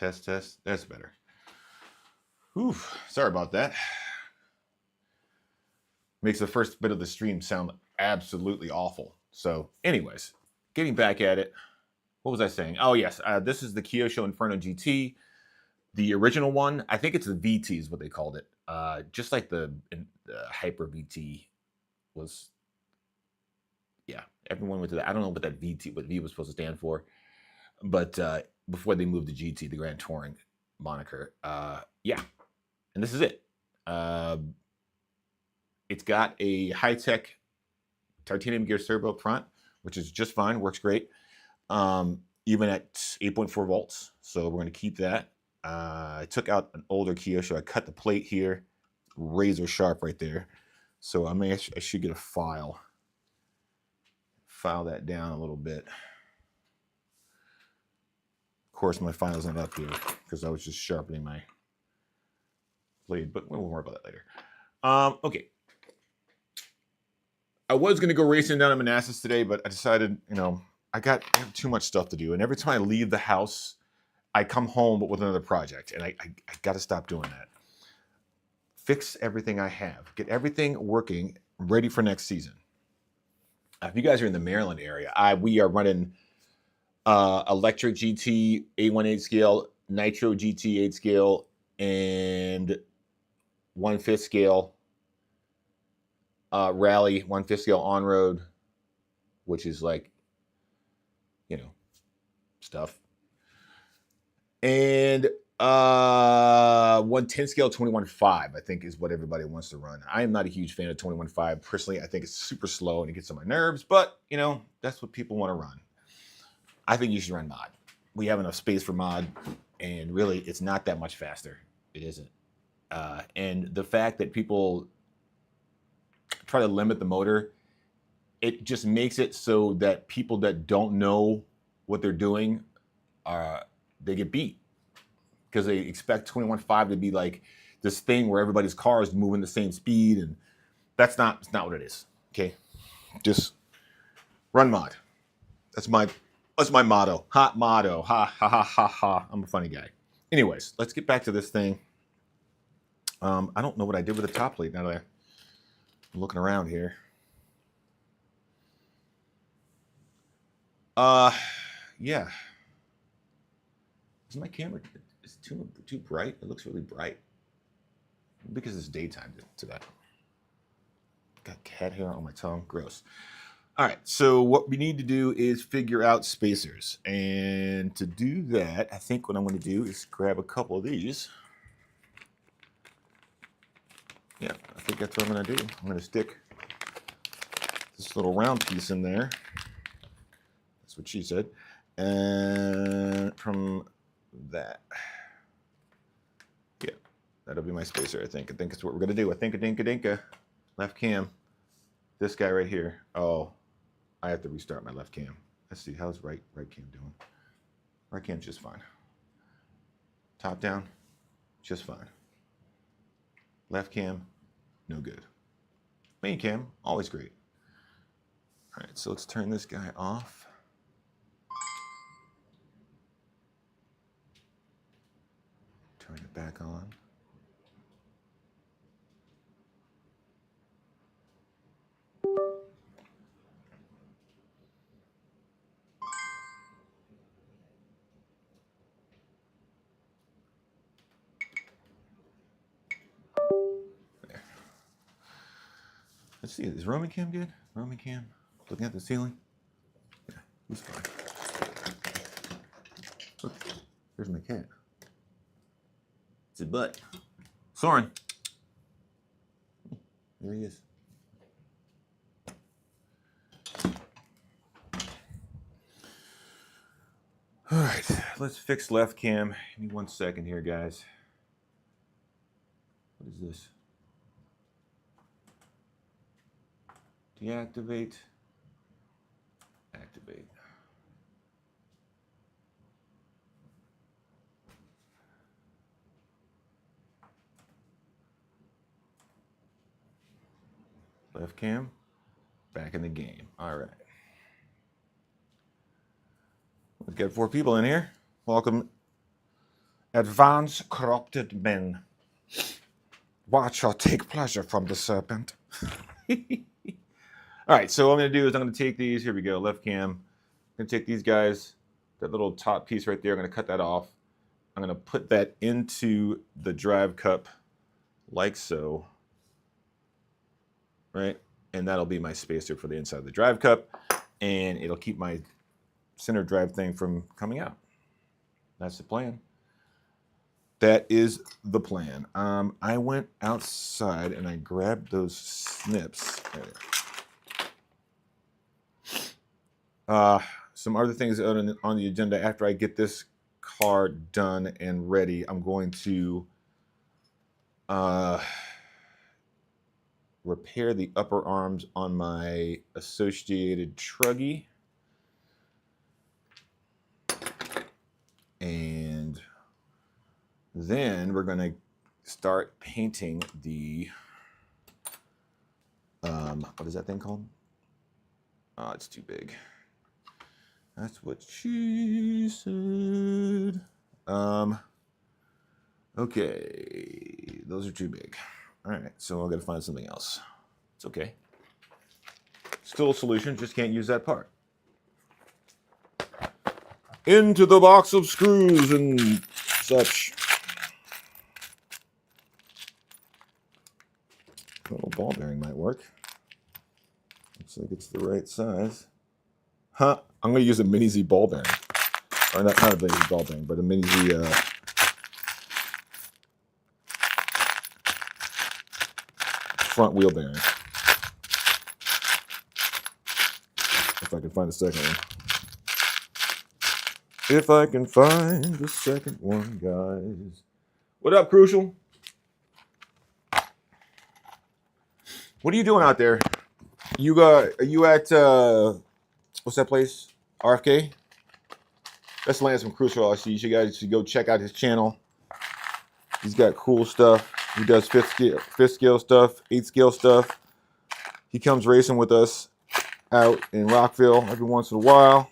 Test, test. That's better. Whew, sorry about that. Makes the first bit of the stream sound absolutely awful. So, anyways, getting back at it. What was I saying? Oh, yes. This is the Kyosho Inferno GT. The original one, I think it's the VT is what they called it. Just like the Hyper VT was. Yeah, everyone went to that. I don't know what that VT, what V was supposed to stand for. But before they moved to GT, the Grand Touring moniker. Yeah, and this is it. It's got a high-tech titanium gear servo up front, which is just fine, works great. Even at 8.4 volts, so we're going to keep that. I took out an older Kyosho. I cut the plate here, razor sharp right there. So I should get a file that down a little bit. Of course, my file's not up here because I was just sharpening my blade, but we'll worry about that later. Okay. I was going to go racing down to Manassas today, but I decided, I have too much stuff to do. And every time I leave the house, I come home with another project. And I got to stop doing that. Fix everything I have. Get everything working, ready for next season. If you guys are in the Maryland area, we are running electric GT 818 scale, nitro GT 8 scale, and 1/5 scale rally, 1/5 scale on road, which is like, stuff. And 1/10 scale 21.5, I think, is what everybody wants to run. I am not a huge fan of 21.5. Personally, I think it's super slow and it gets on my nerves, but, that's what people want to run. I think you should run mod. We have enough space for mod, and really, it's not that much faster. It isn't. And the fact that people try to limit the motor, it just makes it so that people that don't know what they're doing, they get beat. Because they expect 21.5 to be like this thing where everybody's car is moving the same speed, and it's not what it is. Okay, just run mod. That's my motto. Hot motto. Ha ha ha ha ha. I'm a funny guy. Anyways, let's get back to this thing. I don't know what I did with the top plate now that I'm looking around here. Yeah. Is my camera too bright? It looks really bright. Because it's daytime to that. Got cat hair on my tongue. Gross. All right, so what we need to do is figure out spacers. And to do that, I think what I'm going to do is grab a couple of these. Yeah, I think that's what I'm going to do. I'm going to stick this little round piece in there. That's what she said. And from that, yeah, that'll be my spacer, I think. I think it's what we're going to do. I think a dinka. Left cam. This guy right here. Oh, I have to restart my left cam. Let's see, how's right cam doing? Right cam's just fine. Top down, just fine. Left cam, no good. Main cam, always great. All right, so let's turn this guy off. Turn it back on. There. Let's see, is Roman cam good? Roman cam, looking at the ceiling? Yeah, he's fine. Look, there's my cat. It's his butt. Soren. There he is. All right, let's fix left cam. Give me 1 second here, guys. What is this? Deactivate. Activate. Left cam, back in the game. All right. We've got 4 people in here. Welcome Advance corrupted men. Watch or take pleasure from the serpent. All right, so what I'm going to do is I'm going to take these. Here we go, left cam. I'm going to take these guys, that little top piece right there. I'm going to cut that off. I'm going to put that into the drive cup like so, right? And that'll be my spacer for the inside of the drive cup, and it'll keep my center drive thing from coming out. That's the plan. That is the plan. I went outside and I grabbed those snips. Some other things on the agenda after I get this car done and ready. I'm going to repair the upper arms on my associated truggy. And then we're going to start painting the, what is that thing called? Oh, it's too big. That's what she said. Okay, those are too big. All right, so I'm gonna find something else. It's okay. Still a solution, just can't use that part. Into the box of screws and such. A little ball bearing might work. Looks like it's the right size. Huh, I'm gonna use a mini Z ball bearing. Or not a mini Z ball bearing, but a mini Z front wheel bearing. If I can find the second one. If I can find the second one, guys. What up, Crucial? What are you doing out there? Are you at what's that place? RFK? That's Lance from Crucial RC. You guys should go check out his channel. He's got cool stuff. He does fifth scale stuff, 8th scale stuff. He comes racing with us out in Rockville every once in a while.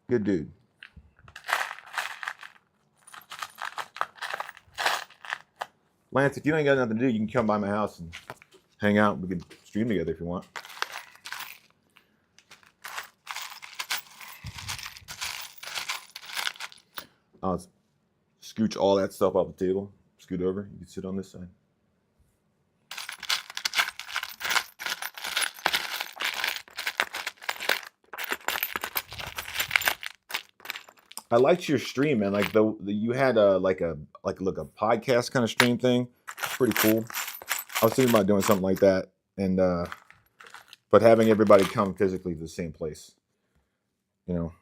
Good dude. Lance, if you ain't got nothing to do, you can come by my house and hang out. We can stream together if you want. I'll scooch all that stuff off the table. Scoot over. You can sit on this side. I liked your stream, man. Like you had a podcast kind of stream thing. It's pretty cool. I was thinking about doing something like that, and but having everybody come physically to the same place, you know,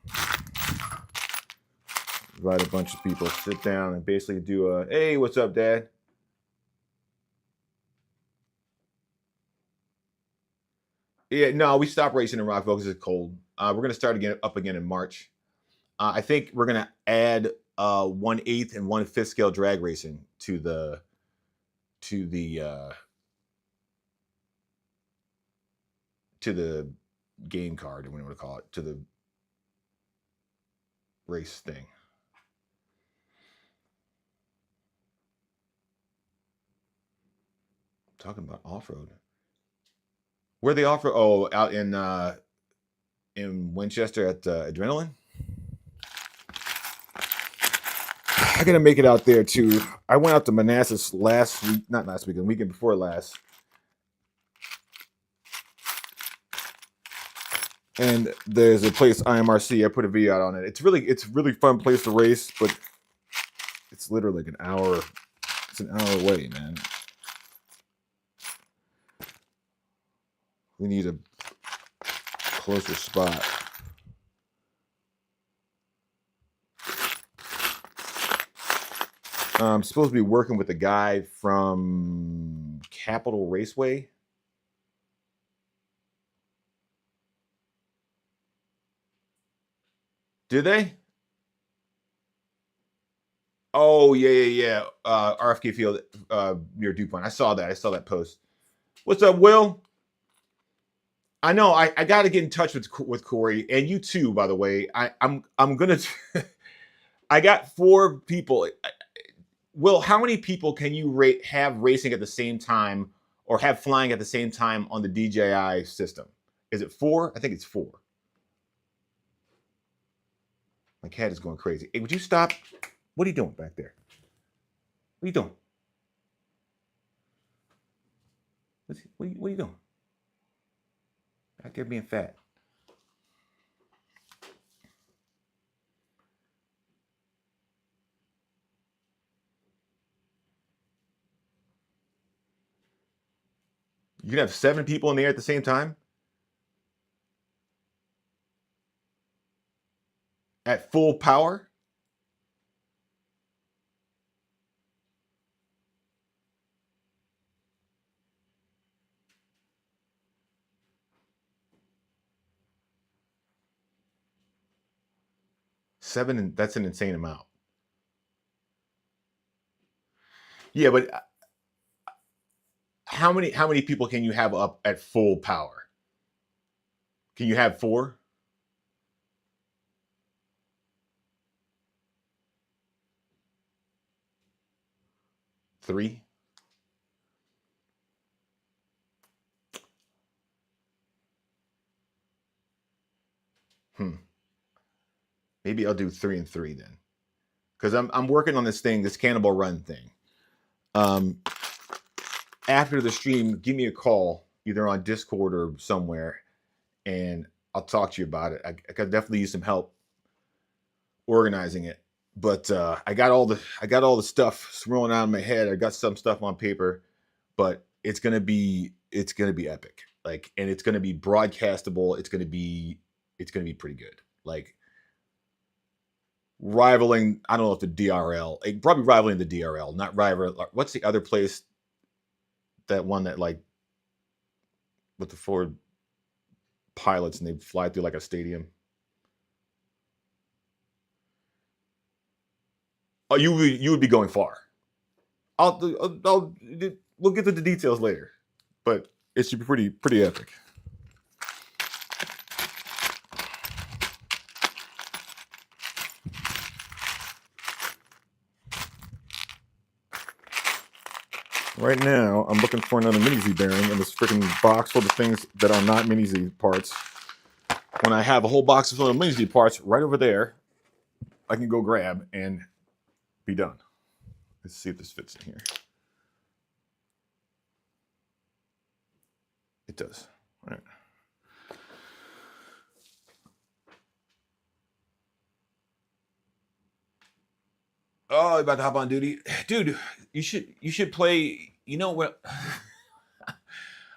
invite a bunch of people, sit down, and basically do a hey, what's up, Dad? Yeah, no, we stopped racing in Rockville because it's cold. We're gonna start up again in March. I think we're gonna add 1/8 and 1/5 scale drag racing to the game card, or whatever you want to call it, to the race thing. Talking about off-road. Where they off-road? Oh, out in Winchester at Adrenaline. I gotta make it out there too. I went out to Manassas last week, not last weekend, weekend before last. And there's a place, IMRC. I put a video out on it. It's really fun place to race, but it's literally like an hour. It's an hour away, man. We need a closer spot. I'm supposed to be working with a guy from Capital Raceway. Did they? Oh, yeah. RFK Field near DuPont. I saw that post. What's up, Will? I know. I got to get in touch with Corey, and you too, by the way. I'm gonna I got 4 people. Will, how many people can you have racing at the same time or have flying at the same time on the DJI system? Is it 4? I think it's 4. My cat is going crazy. Hey, would you stop? What are you doing back there? What are you doing? What are you doing? Back there being fat. You can have 7 people in the air at the same time? At full power? That's an insane amount. Yeah, but how many people can you have up at full power? Can you have 4? 3? Maybe I'll do 3 and 3 then, because I'm working on this Cannibal Run thing. After the stream, give me a call either on Discord or somewhere, and I'll talk to you about it. I could definitely use some help organizing it, but I got all the stuff swirling around in my head. I got some stuff on paper, but it's gonna be epic. Like, and it's gonna be broadcastable. It's gonna be pretty good. Like, rivaling, I don't know if the DRL, probably rivaling the DRL, not rival. What's the other place? That one that, like, with the 4 pilots and they fly through like a stadium. Oh, you would be going far. We'll get to the details later, but it should be pretty epic. Right now, I'm looking for another Mini Z bearing in this freaking box full of things that are not Mini Z parts. When I have a whole box full of Mini Z parts right over there, I can go grab and be done. Let's see if this fits in here. It does. All right. Oh, about to hop on duty, dude. You should play. You know what?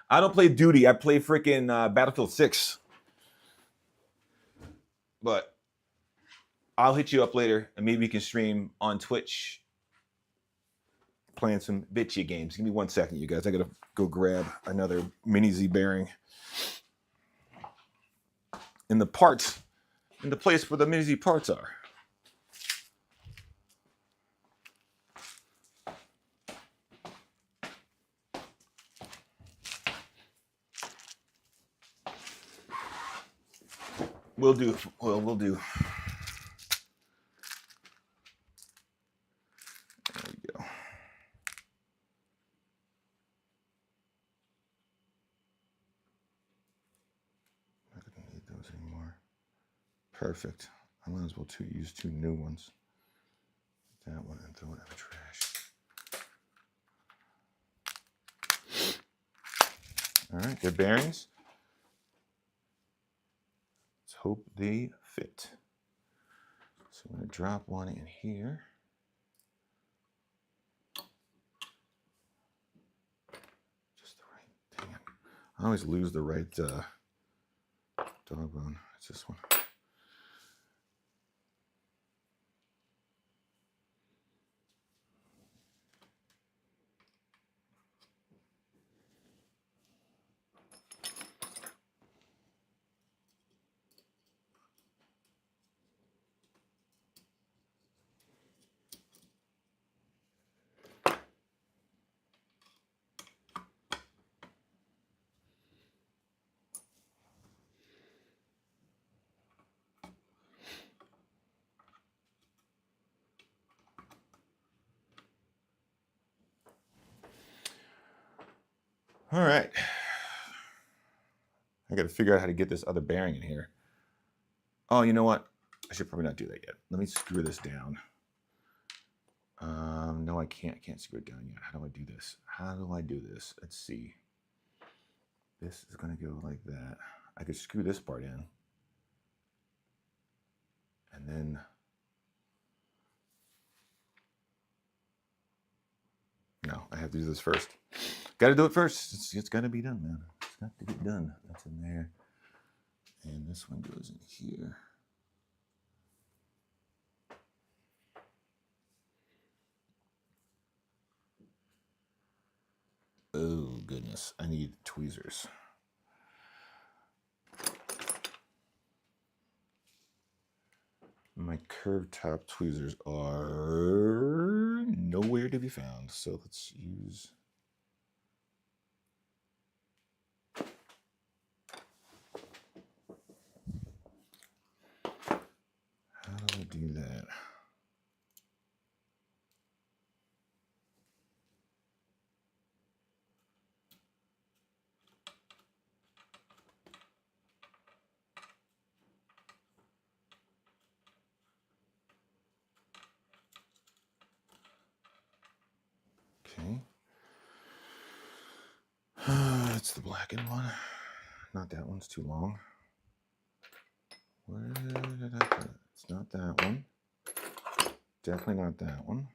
I don't play duty. I play freaking Battlefield 6. But I'll hit you up later, and maybe we can stream on Twitch playing some bitchy games. Give me 1 second, you guys. I gotta go grab another Mini Z bearing in the place where the Mini Z parts are. We'll do. There we go. I don't need those anymore. Perfect. I might as well use 2 new ones. That one and throw it in the trash. All right, good bearings. Let's hope they fit. So I'm going to drop one in here. Just the right thing. I always lose the right dog bone. It's this one. All right. I got to figure out how to get this other bearing in here. Oh, you know what? I should probably not do that yet. Let me screw this down. No, I can't. I can't screw it down yet. How do I do this? How do I do this? Let's see. This is going to go like that. I could screw this part in. And then... No, I have to do this first. Got to do it first. It's got to be done, man. It's got to get done. That's in there. And this one goes in here. Oh, goodness. I need tweezers. My curved top tweezers are nowhere to be found. So let's use... How do I do that? Okay. It's the blackened one. Not that one's too long. Where did I put it? It's not that one. Definitely not that one.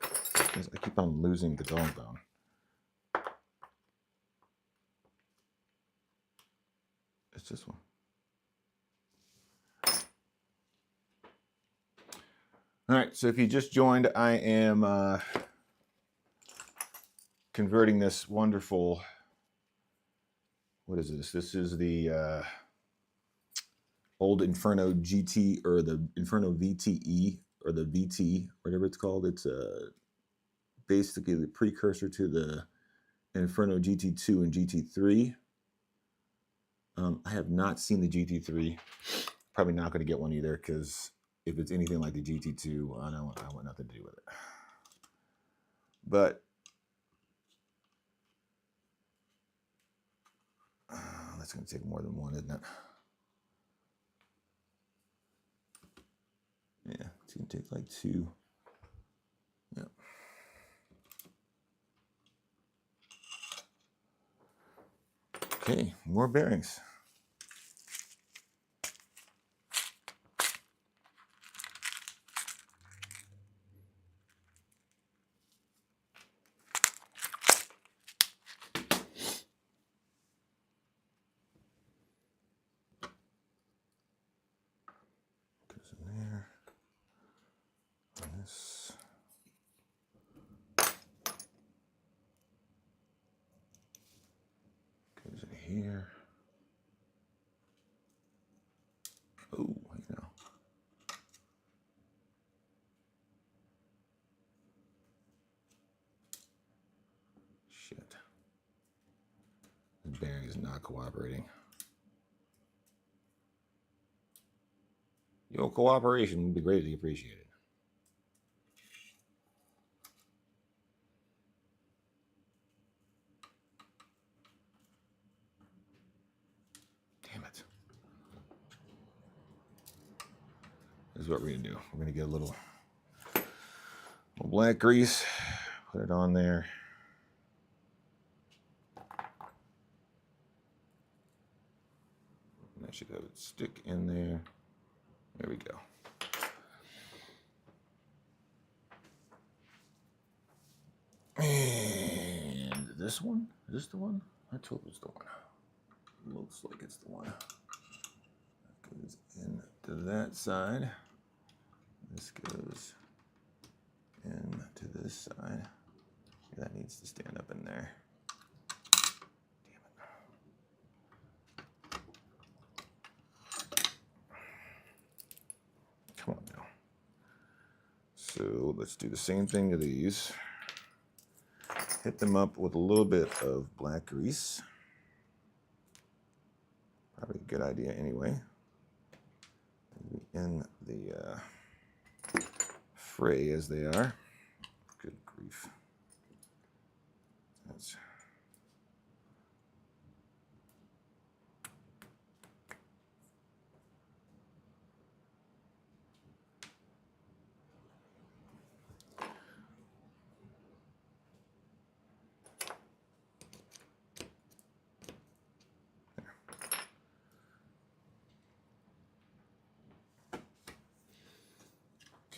I keep on losing the dog bone. It's this one. All right, so if you just joined, I am converting this wonderful, what is this? This is the old Inferno GT, or the Inferno VTE, or the VT, whatever it's called. It's basically the precursor to the Inferno GT2 and GT3. I have not seen the GT3. Probably not going to get one either, because if it's anything like the GT2, I want nothing to do with it. But that's going to take more than one, isn't it? Yeah, it's going to take like two. Yeah. Okay, more bearings. Goes in there. And this. Goes in here. Oh, you know. Shit. This bearing is not cooperating. Your cooperation would be greatly appreciated. Damn it. This is what we're going to do. We're going to get a little black grease, put it on there. And that should have it stick in there. There we go. And this one? Is this the one? I told it was the one. Looks like it's the one. That goes into that side. This goes into this side. That needs to stand up in there. Damn it. Come on now. So let's do the same thing to these. Hit them up with a little bit of black grease. Probably a good idea anyway. In the fray as they are. Good grief. That's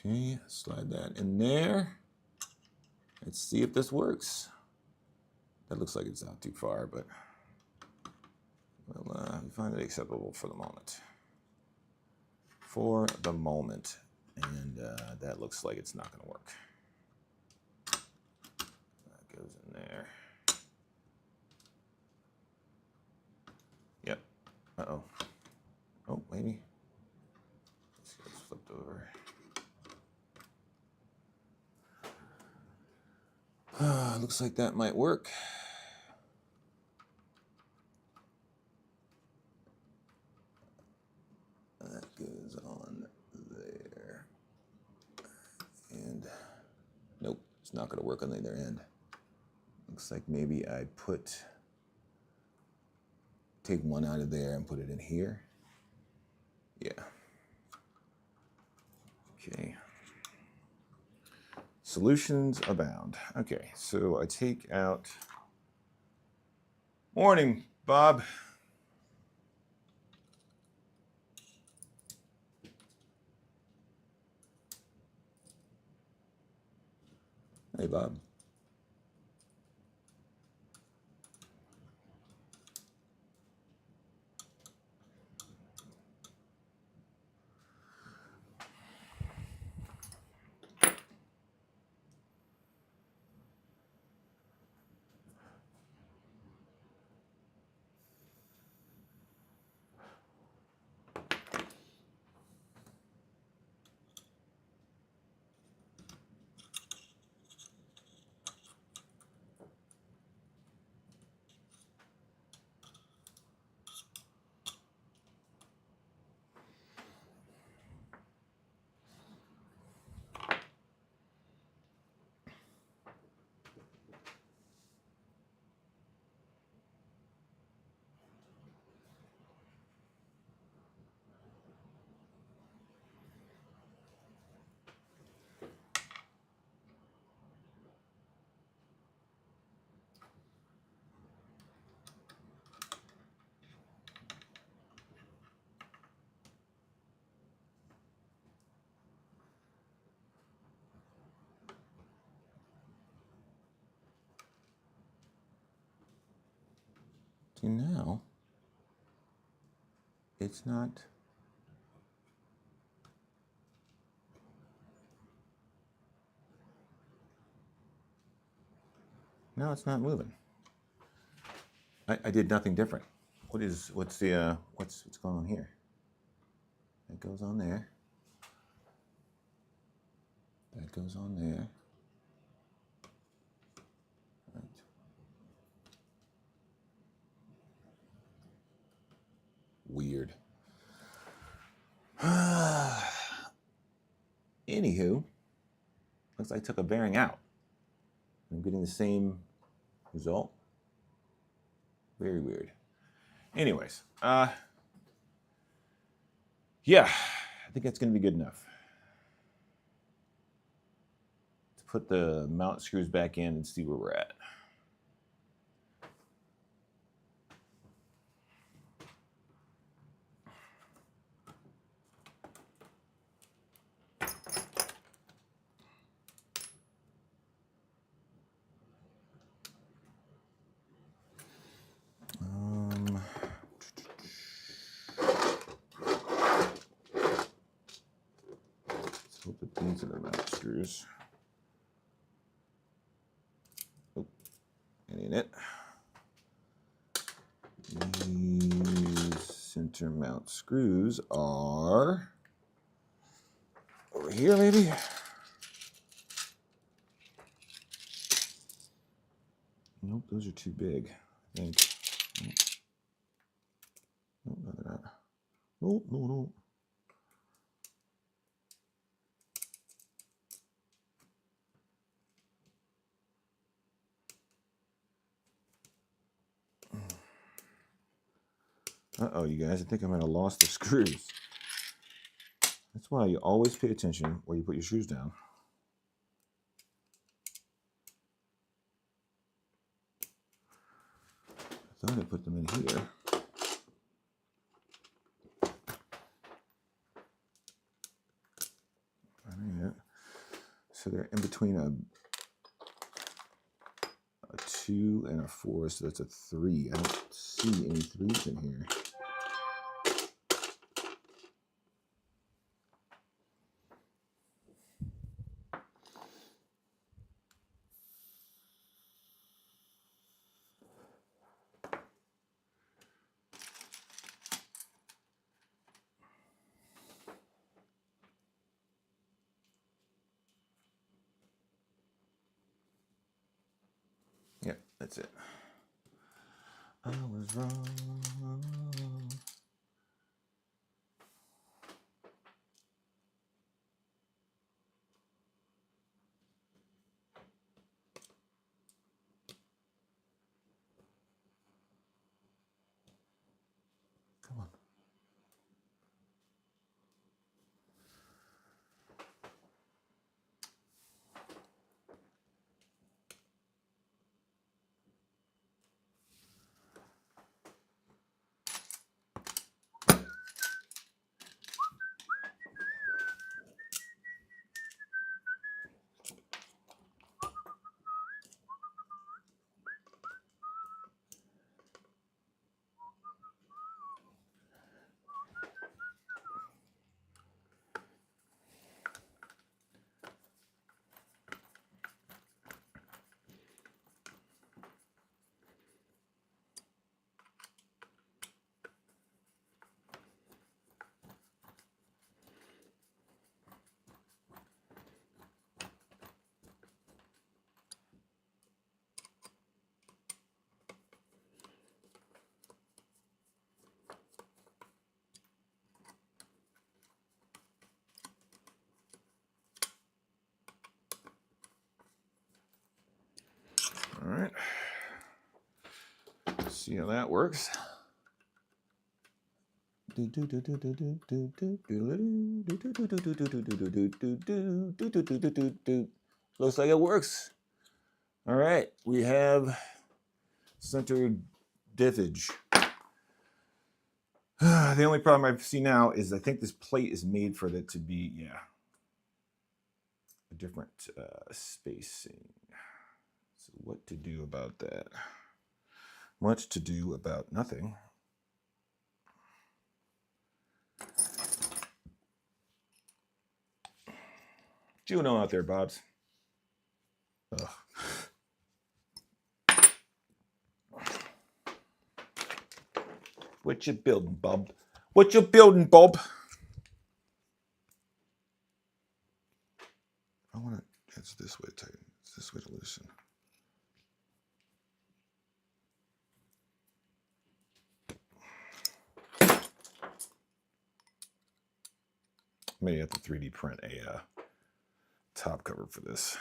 Okay, slide that in there. Let's see if this works. That looks like it's not too far, but we'll find it acceptable for the moment. For the moment. And that looks like it's not going to work. That goes in there. Yep. Uh-oh. Oh, maybe. Let's get this flipped over. Looks like that might work. That goes on there. And nope, it's not going to work on either end. Looks like maybe I take one out of there and put it in here. Yeah. Okay. Solutions abound. Okay, so I take out. Morning, Bob. Hey, Bob. See, now it's not. Now it's not moving. I did nothing different. What's going on here? That goes on there. That goes on there. Right. Weird. Anywho, looks like I took a bearing out. I'm getting the same result. Very weird. Anyways, yeah, I think that's going to be good enough. To put the mount screws back in and see where we're at. Let's hope that these are the mount screws. Oh, that ain't it. These center mount screws are over here, maybe. Nope, those are too big, I think. Nope, no, they're not. Nope, no. Uh-oh, you guys, I think I might have lost the screws. That's why you always pay attention where you put your screws down. I thought I put them in here. I mean, So they're in between a 2 and a 4, so that's a 3. I don't see any 3s in here. Yep, that's it. I was wrong. Come on. All right. Let's see how that works. Looks like it works. All right, we have center diffage. The only problem I see now is I think this plate is made for it to be, yeah, a different spacing. So what to do about that? Much to do about nothing. Juno out there, Bobs. Ugh. What you building, Bob? What you building, Bob? I want to. It's this way to tighten. It's this way to loosen. Maybe I have to 3D print a top cover for this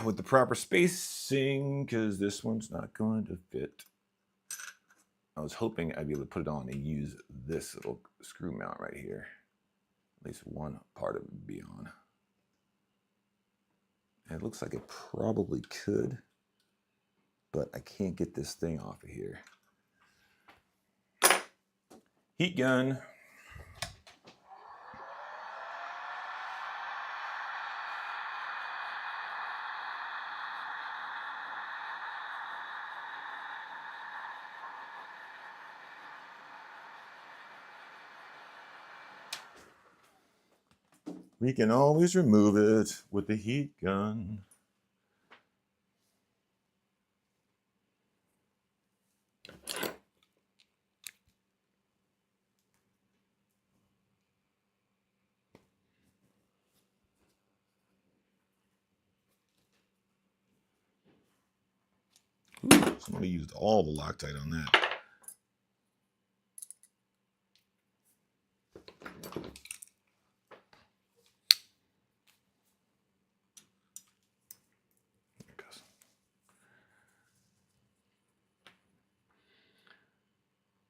with the proper spacing, because this one's not going to fit. I was hoping I'd be able to put it on and use this little screw mount right here. At least one part of it would be on. And it looks like it probably could, but I can't get this thing off of here. Heat gun. We can always remove it with the heat gun. Ooh, somebody used all the Loctite on that.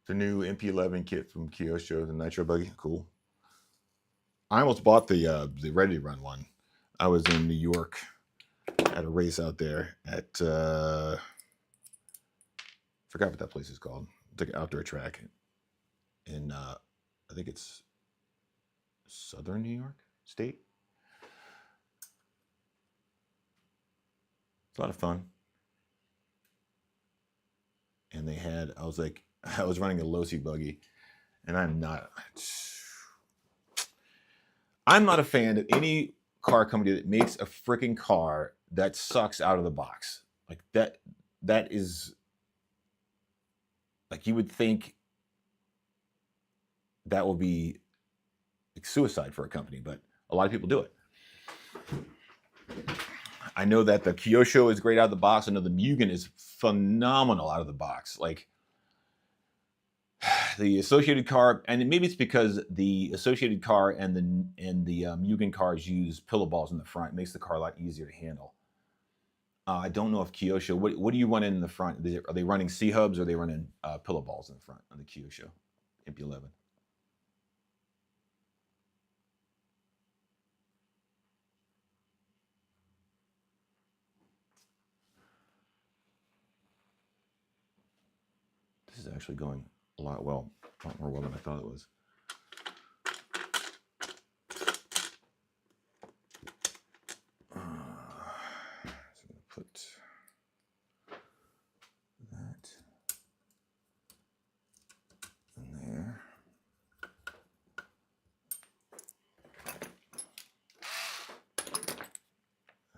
The new MP11 kit from Kyosho, the Nitro Buggy, cool. I almost bought the Ready to Run one. I was in New York at a race out there at forgot what that place is called. It's like an outdoor track in I think it's southern New York, State. It's a lot of fun. And they had, I was running a Losi buggy, and I'm not a fan of any car company that makes a freaking car that sucks out of the box. Like that is, like, you would think that will be like suicide for a company, but a lot of people do it. I know that the Kyosho is great out of the box. I know the Mugen is phenomenal out of the box. Like, the Associated car, and maybe it's because the Associated car and the Mugen cars use pillow balls in the front. It makes the car a lot easier to handle. I don't know if Kyosho, what do you run in the front? Are they running C-hubs, or are they running pillow balls in the front on the Kyosho MP11? This is actually going a lot more well than I thought it was. So I'm going to put that in there.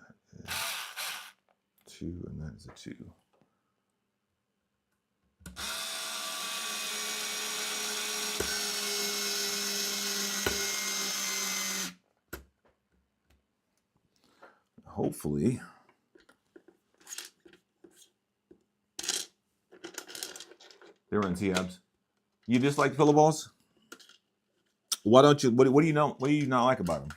That is 2, and that is a 2. Hopefully, they're in T-Abs. You dislike pillow balls? Why don't you? What do you know? What do you not like about them?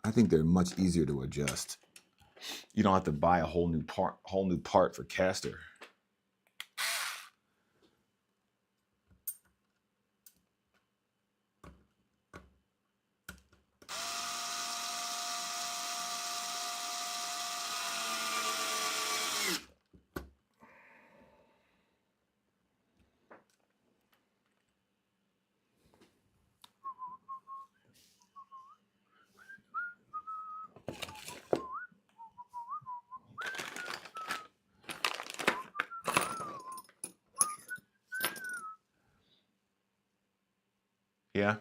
I think they're much easier to adjust. You don't have to buy a whole new part for caster. Yeah.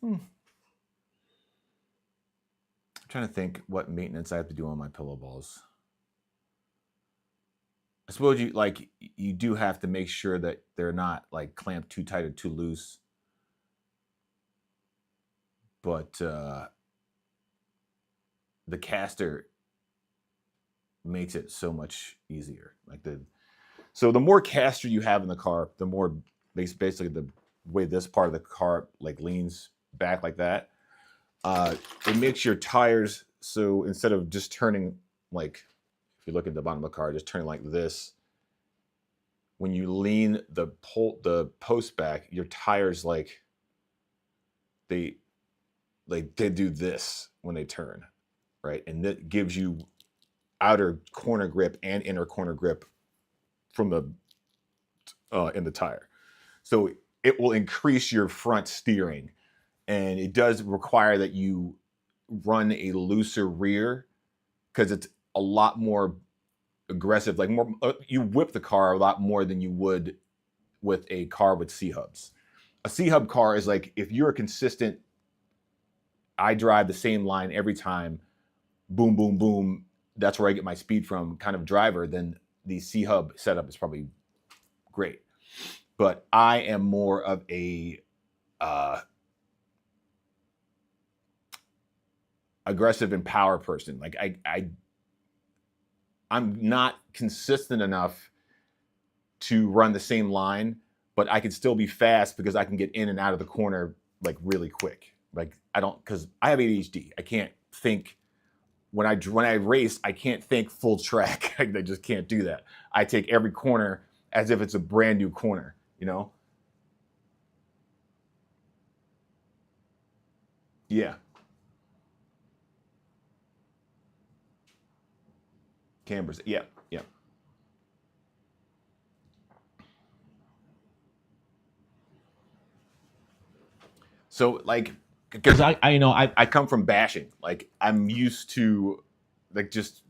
I'm trying to think what maintenance I have to do on my pillow balls. I suppose you do have to make sure that they're not like clamped too tight or too loose. But the caster makes it so much easier. So the more caster you have in the car, the more basically the way this part of the car like leans back like that, it makes your tires, so instead of just turning, like if you look at the bottom of the car, just turning like this, when you lean the post back, your tires they do this when they turn, right? And that gives you outer corner grip and inner corner grip from the in the tire. So it will increase your front steering, and it does require that you run a looser rear because it's a lot more aggressive. Like more, you whip the car a lot more than you would with a car with C-hubs. A C-hub car is like, if you're a consistent, I drive the same line every time, boom, boom, boom, that's where I get my speed from kind of driver, then the C-hub setup is probably great. But I am more of a aggressive and power person. Like I'm not consistent enough to run the same line, but I can still be fast because I can get in and out of the corner like really quick. Like because I have ADHD. I can't think when I race. I can't think full track. I just can't do that. I take every corner as if it's a brand new corner. You know? Yeah. Cambers. Yeah, yeah. So like, because I come from bashing. Like I'm used to like just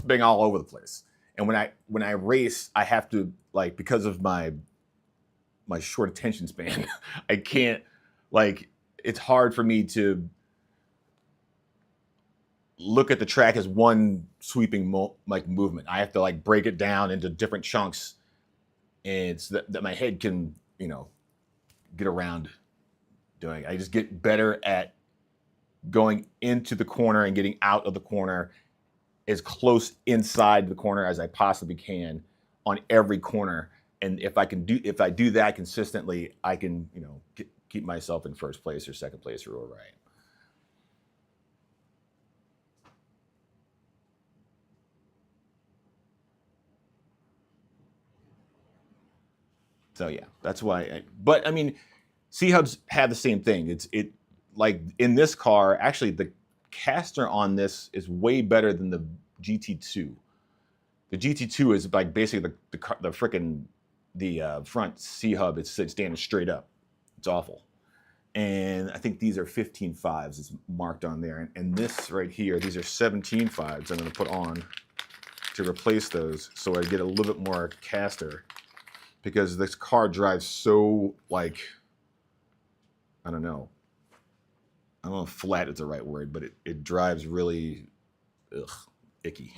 being all over the place. And when I race, I have to like because of my short attention span, I can't like it's hard for me to look at the track as one sweeping like movement. I have to like break it down into different chunks, and so that my head can get around doing. I just get better at going into the corner and getting out of the corner as close inside the corner as I possibly can on every corner. And if I do that consistently, I can keep myself in first place or second place or wherever I am. So yeah, that's why. But I mean, C-Hubs have the same thing. It like in this car, actually the caster on this is way better than the GT2. The GT2 is like basically the frickin' front C-Hub. It's standing straight up. It's awful. And I think these are 15.5s. It's marked on there. And this right here, these are 17.5s I'm going to put on to replace those so I get a little bit more caster. Because this car drives so, like, I don't know if flat is the right word, but it drives really, icky.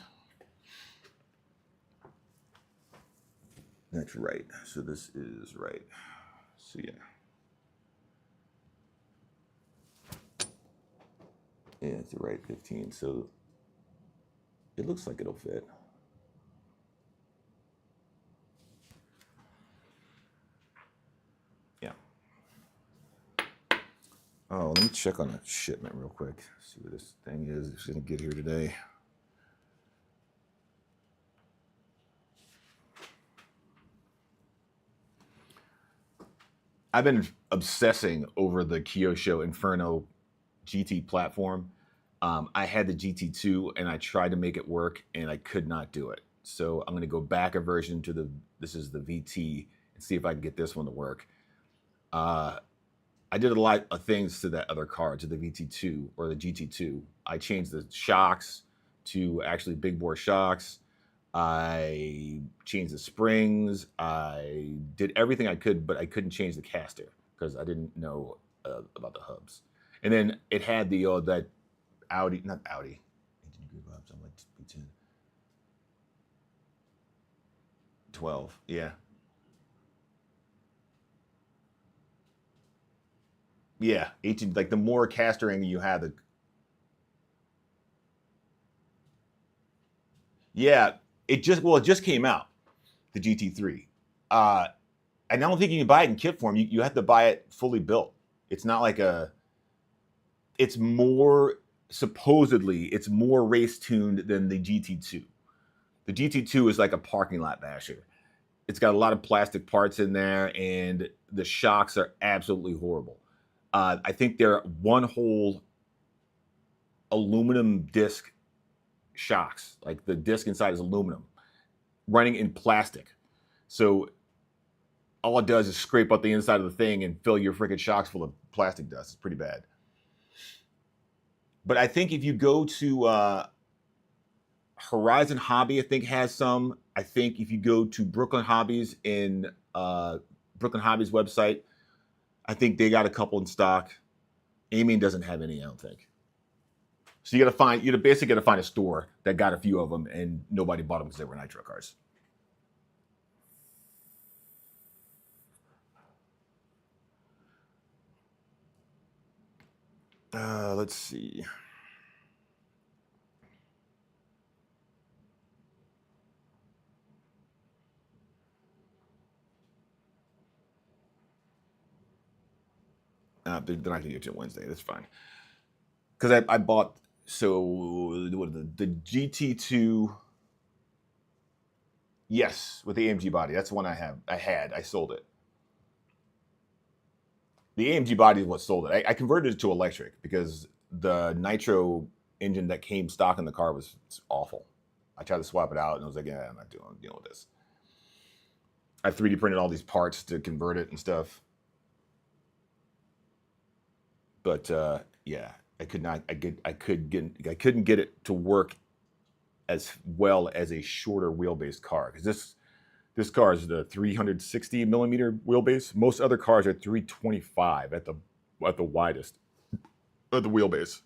That's right. So this is right. So yeah. Yeah, it's the right 15. So it looks like it'll fit. Yeah. Oh, let me check on a shipment real quick. See what this thing is. It's gonna get here today. I've been obsessing over the Kyosho Inferno GT platform. I had the GT2 and I tried to make it work and I could not do it. So I'm going to go back a version to this is the VT and see if I can get this one to work. I did a lot of things to that other car, to the VT2 or the GT2. I changed the shocks to actually big bore shocks. I changed the springs. I did everything I could, but I couldn't change the caster because I didn't know about the hubs. And then it had the that Audi, not Audi. I'm like 10, 12, yeah. Yeah, 18, like the more castering you have, yeah, it just came out, the GT3. And I don't think you can buy it in kit form. You have to buy it fully built. It's not like it's more, supposedly, it's more race tuned than the GT2. The GT2 is like a parking lot basher. It's got a lot of plastic parts in there, and the shocks are absolutely horrible. I think they're one whole aluminum disc shocks. Like the disc inside is aluminum, running in plastic. So all it does is scrape up the inside of the thing and fill your freaking shocks full of plastic dust. It's pretty bad. But I think if you go to Horizon Hobby, I think has some. I think if you go to Brooklyn Hobbies in Brooklyn Hobbies website, I think they got a couple in stock. Amine doesn't have any, I don't think. So you basically gotta find a store that got a few of them, and nobody bought them because they were nitro cars. Let's see. They're not going to get to Wednesday. That's fine. Because I bought, so what the GT2. Yes, with the AMG body. That's the one I have. I sold it. The AMG body is what sold it. I converted it to electric because the nitro engine that came stock in the car was awful. I tried to swap it out, and I was like, yeah, I'm not dealing with this. I 3D printed all these parts to convert it and stuff. But yeah, I couldn't get it to work as well as a shorter wheelbase car, because this car is the 360 millimeter wheelbase. Most other cars are 325 at the widest of the wheelbase.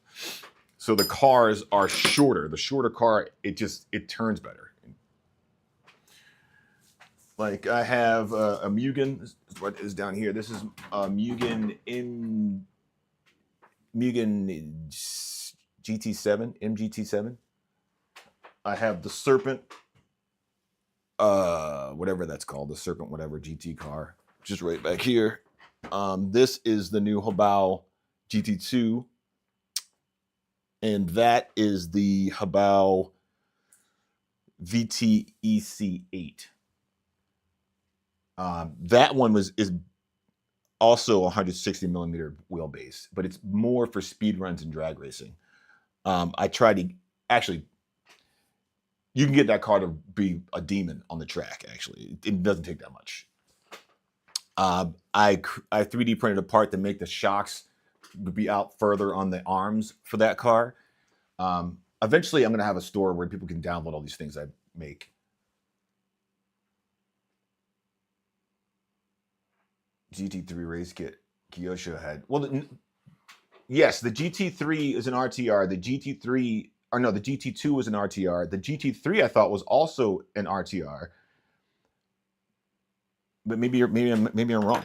So the cars are shorter. The shorter car, it turns better. Like I have a Mugen. This is what is down here. This is a Mugen GT7, MGT7. I have the Serpent, whatever that's called, the Serpent whatever GT car, just right back here. This is the new Habao GT2, and that is the Habao VT EC8. That one is also 160 millimeter wheelbase, but it's more for speed runs and drag racing. I tried to actually. You can get that car to be a demon on the track. Actually, it doesn't take that much. I 3D printed a part to make the shocks be out further on the arms for that car. Eventually, I'm going to have a store where people can download all these things I make. GT3 race kit Kyosho had. Well, yes, the GT3 is an RTR. The GT3, or no, the GT2 was an RTR. The GT3 I thought was also an RTR. But maybe I'm wrong.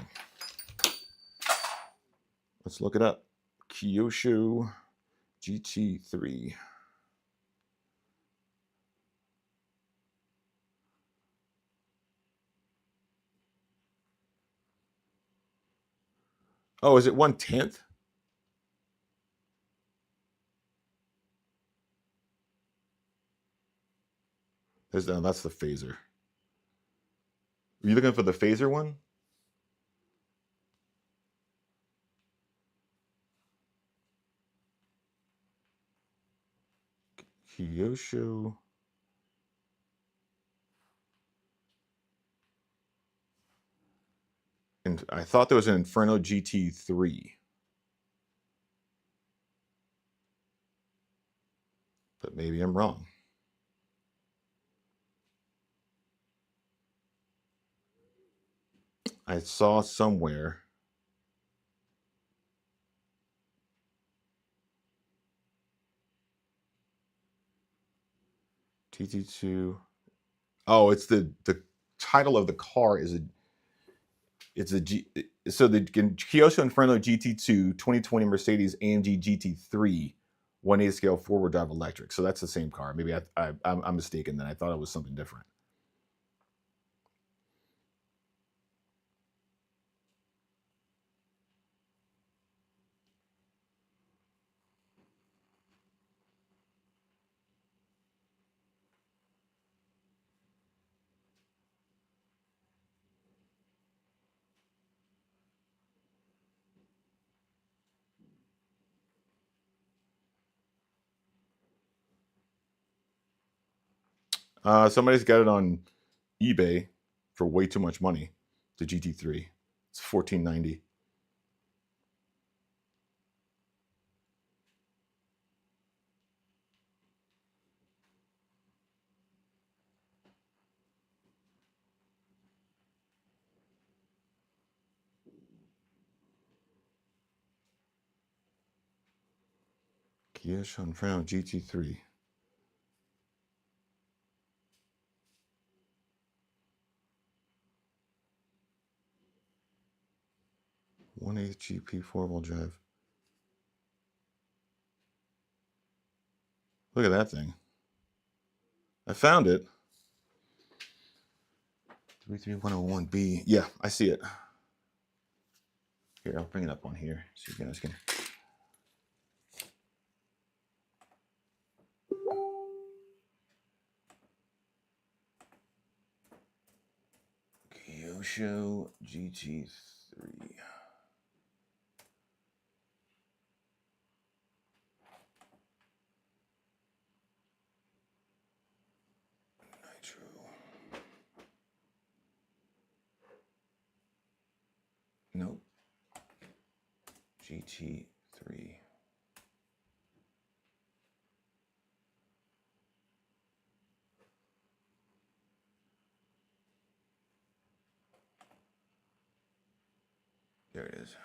Let's look it up. Kyosho GT3. Oh, is it 1/10? That's the phaser. Are you looking for the phaser one? Kyosho. And I thought there was an Inferno GT3. But maybe I'm wrong. I saw somewhere. TT2. Oh, it's the title of the car is so the Kyosho Inferno GT2 2020 Mercedes AMG GT3 1/8 scale four-wheel drive electric. So that's the same car. Maybe I'm mistaken then. I thought it was something different. Somebody's got it on eBay for way too much money. The GT3. It's $14.90. Kyosho Inferno GT3. One-eighth GP four-wheel drive. Look at that thing. I found it. 33101B. Yeah, I see it. Here, I'll bring it up on here so you guys can. Kyosho GT3. GT3. There it is.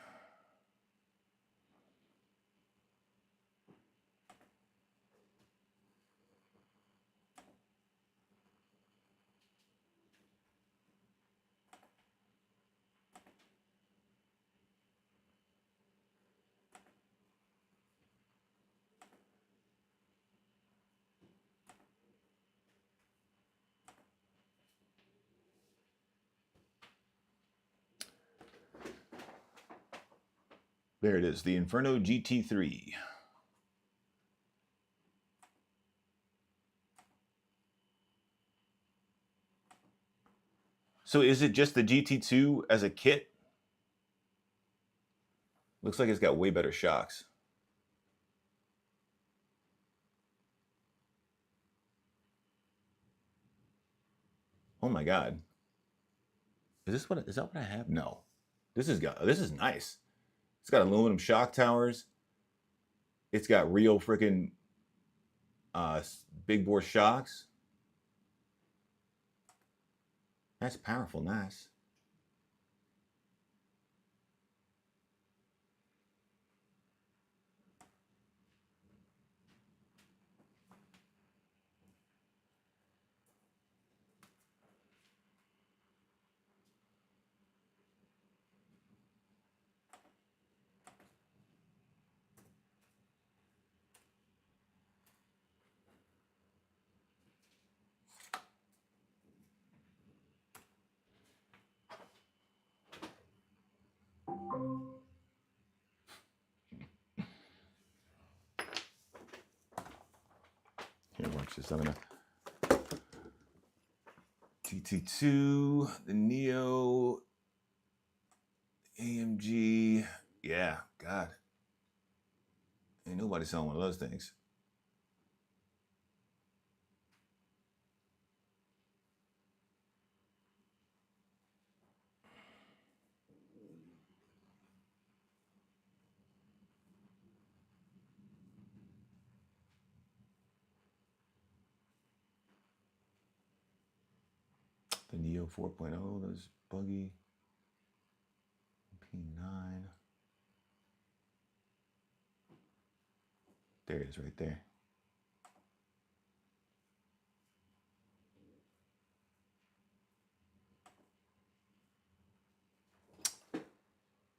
There it is, the Inferno GT3. So is it just the GT2 as a kit? Looks like it's got way better shocks. Oh my God. Is that what I have? No. This is nice. It's got aluminum shock towers. It's got real freaking big bore shocks. That's powerful, nice. Here, watch this. I'm gonna GT2, the Neo, AMG. Yeah, God. Ain't nobody selling one of those things. The Neo 4.0, those buggy. P9. There it is right there.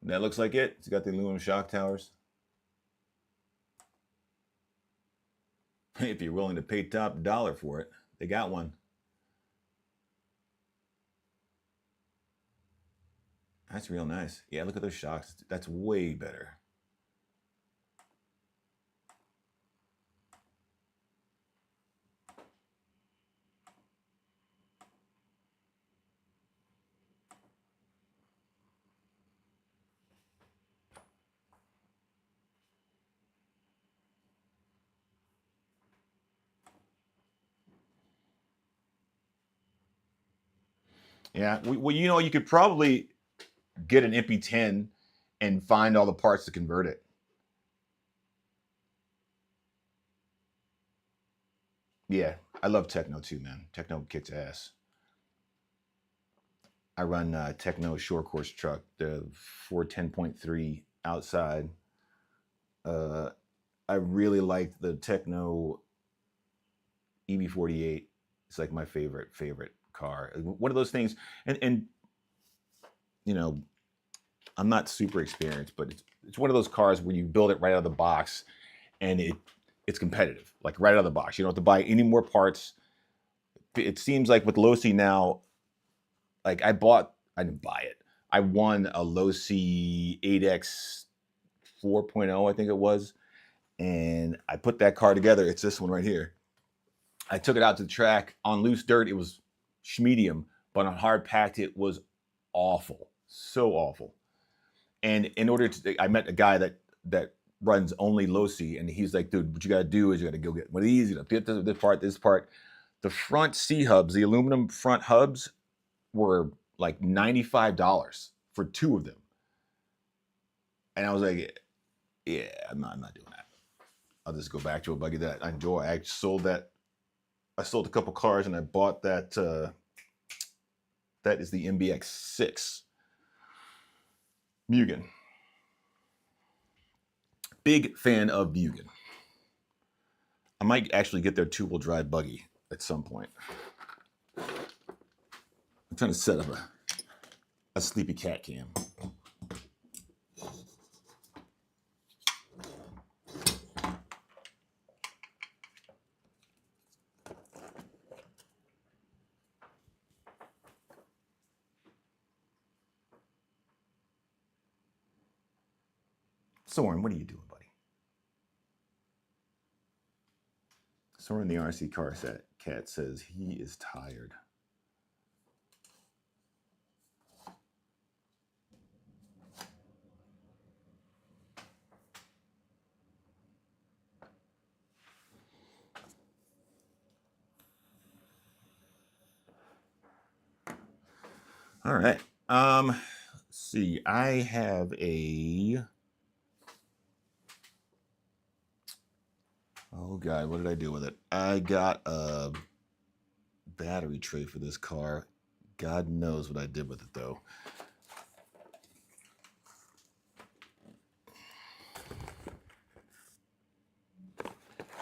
And that looks like it. It's got the aluminum shock towers. If you're willing to pay top dollar for it, they got one. That's real nice. Yeah, look at those shocks. That's way better. Yeah, well, you know, you could probably get an MP10 and find all the parts to convert it. Yeah, I love Techno too, man. Techno kicks ass. I run Techno short course truck, the 410.3 outside. I really like the Techno EV48. It's like my favorite car. One of those things, and you know, I'm not super experienced, but it's one of those cars where you build it right out of the box, and it's competitive, like right out of the box. You don't have to buy any more parts. It seems like with Losi now, like I didn't buy it. I won a Losi 8X 4.0, I think it was, and I put that car together. It's this one right here. I took it out to the track on loose dirt. It was medium, but on hard packed, it was awful, so awful. And in order to, I met a guy that runs only Losi, and he's like, dude, what you gotta do is you gotta go get one of these, get this part. The front C hubs, the aluminum front hubs, were like $95 for two of them. And I was like, Yeah, I'm not doing that. I'll just go back to a buggy that I enjoy. I sold that. I sold a couple cars and I bought that. That is the MBX6 Mugen. Big fan of Mugen. I might actually get their two-wheel drive buggy at some point. I'm trying to set up a sleepy cat cam. Soren, what are you doing, buddy? Soren, the RC car cat, says he is tired. All right. Let's see. I have a. Oh God, what did I do with it? I got a battery tray for this car. God knows what I did with it though.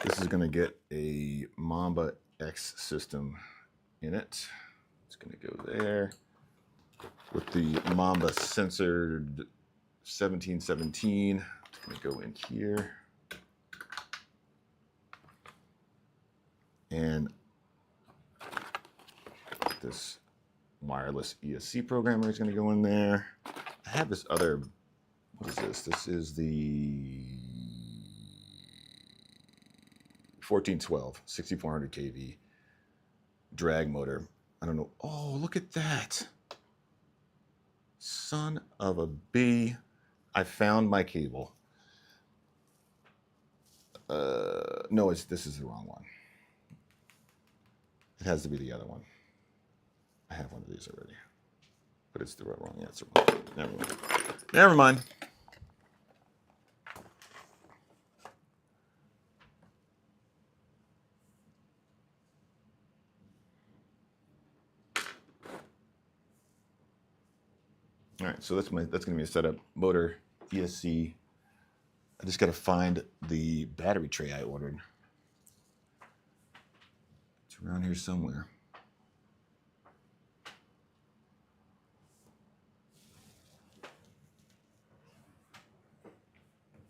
This is gonna get a Mamba X system in it. It's gonna go there with the Mamba censored 1717. It's gonna go in here. And this wireless ESC programmer is going to go in there. I have this other, what is this? This is the 1412 6400 kV drag motor. I don't know. Oh, look at that. Son of a bee. I found my cable. No, this is the wrong one. It has to be the other one. I have one of these already, but it's the wrong. Yeah, it's the wrong. Never mind. Never mind. All right, so that's going to be a setup motor ESC. I just got to find the battery tray I ordered. It's around here somewhere.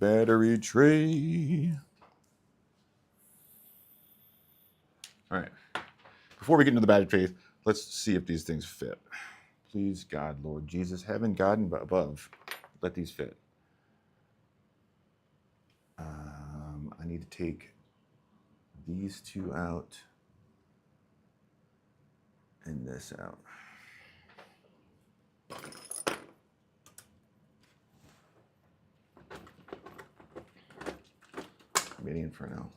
Battery tray. All right. Before we get into the battery tray, let's see if these things fit. Please, God, Lord Jesus, heaven, God, and above, let these fit. I need to take these two out and this out. Mini Inferno.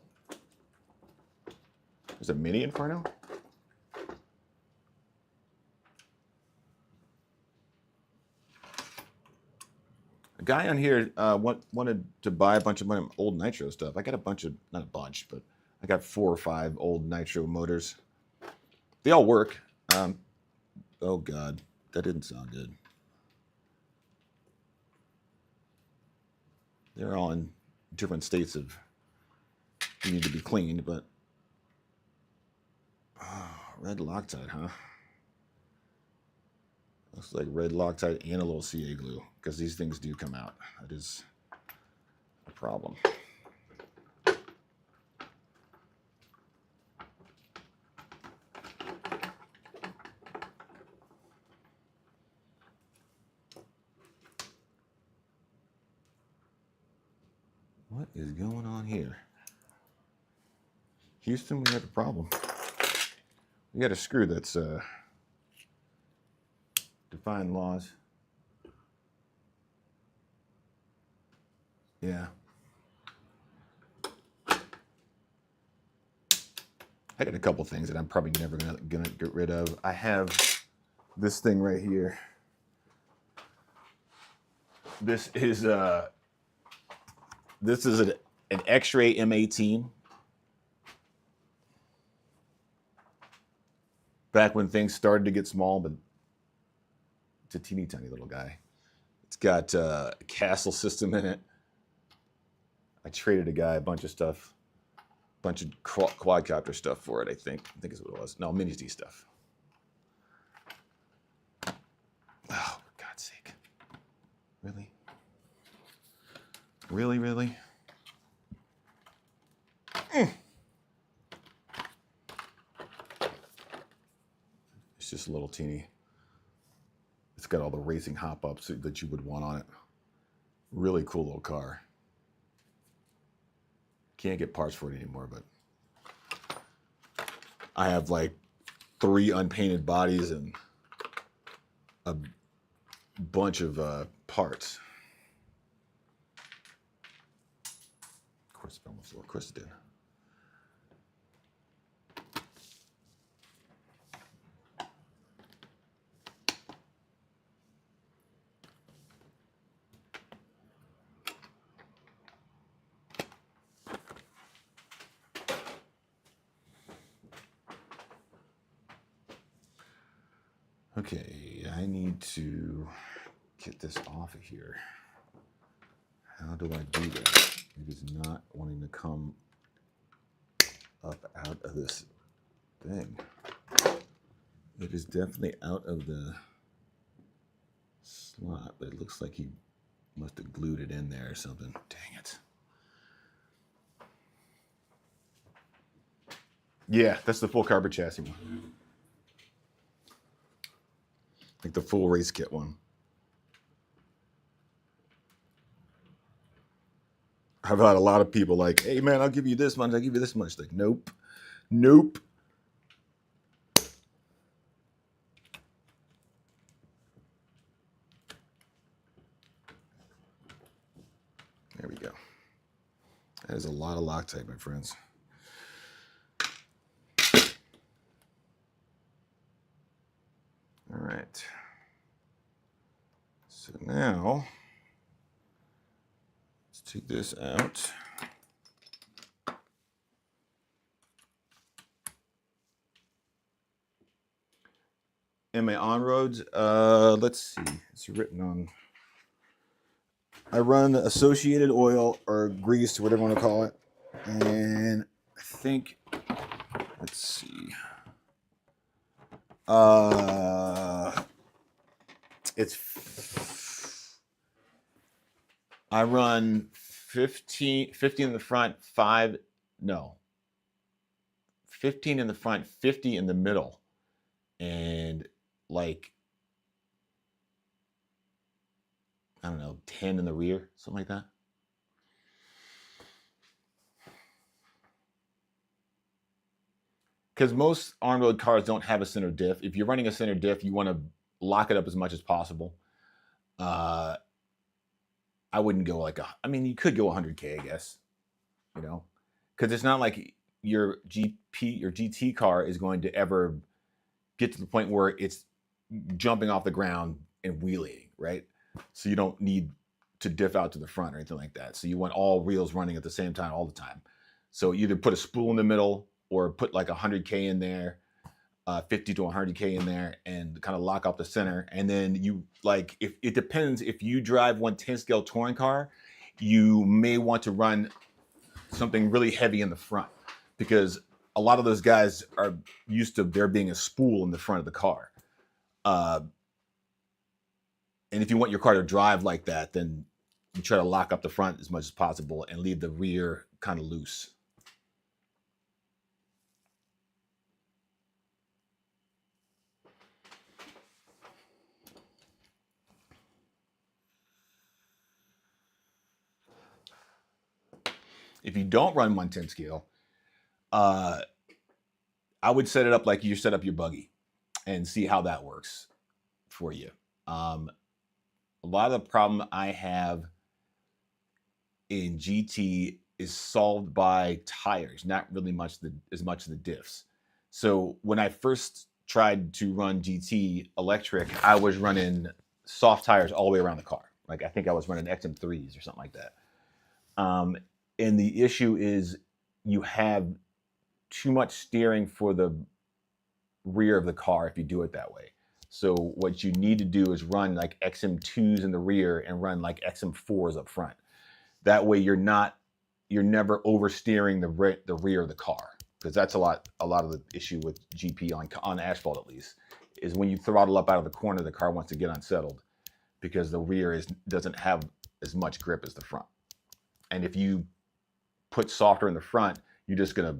There's a Mini Inferno? A guy on here wanted to buy a bunch of my old Nitro stuff. I got a bunch of, not a bunch, but I got 4 or 5 old Nitro motors. They all work. Oh God, that didn't sound good. They're all in different states of need to be cleaned, but red Loctite, huh? Looks like red Loctite and a little CA glue, because these things do come out. That is a problem. What is going on here? Houston, we have a problem. We got a screw that's defying laws. Yeah. I got a couple things that I'm probably never gonna get rid of. I have this thing right here. This is This is an X-Ray M18. Back when things started to get small, but it's a teeny tiny little guy. It's got a castle system in it. I traded a guy a bunch of stuff, a bunch of quadcopter stuff for it, I think. I think is what it was. No, Minis D stuff. Oh, for God's sake. Really? Really, really? It's just a little teeny. It's got all the racing hop-ups that you would want on it. Really cool little car. Can't get parts for it anymore, but I have like 3 unpainted bodies and a bunch of parts. Of course, it fell on the floor. Of course, it did. Okay, I need to get this off of here. How do I do that? It is not wanting to come up out of this thing. It is definitely out of the slot, but it looks like he must have glued it in there or something. Dang it. Yeah, that's the full carbon chassis one. Like the full race kit one. I've had a lot of people like, hey man, I'll give you this much, I'll give you this much. Like, nope. Nope. There we go. That is a lot of Loctite, my friends. All right. So now, let's take this out. Am I on roads? Let's see. It's written on. I run Associated Oil or grease, whatever you want to call it. And I think, let's see. I run 50 in the front, 15 in the front, 50 in the middle, and like, I don't know, 10 in the rear, something like that. Because most on-road cars don't have a center diff. If you're running a center diff, you want to lock it up as much as possible. I wouldn't go like I mean, you could go 100K, I guess, you know, because it's not like your GT car is going to ever get to the point where it's jumping off the ground and wheeling, right? So you don't need to diff out to the front or anything like that. So you want all reels running at the same time all the time. So either put a spool in the middle or put like 100K in there, 50 to 100K in there, and kind of lock off the center. And then you, like, if it depends, if you drive 1/10 scale touring car, you may want to run something really heavy in the front, because a lot of those guys are used to there being a spool in the front of the car. And if you want your car to drive like that, then you try to lock up the front as much as possible and leave the rear kind of loose. If you don't run 1/10 scale, I would set it up like you set up your buggy and see how that works for you. A lot of the problem I have in GT is solved by tires, not really as much the diffs. So when I first tried to run GT electric, I was running soft tires all the way around the car. Like I think I was running XM3s or something like that. And the issue is you have too much steering for the rear of the car if you do it that way. So what you need to do is run like XM2s in the rear and run like XM4s up front. That way you're never oversteering the rear of the car, because that's a lot of the issue with GP on asphalt, at least, is when you throttle up out of the corner, the car wants to get unsettled because the rear doesn't have as much grip as the front. And if you put softer in the front, you're just gonna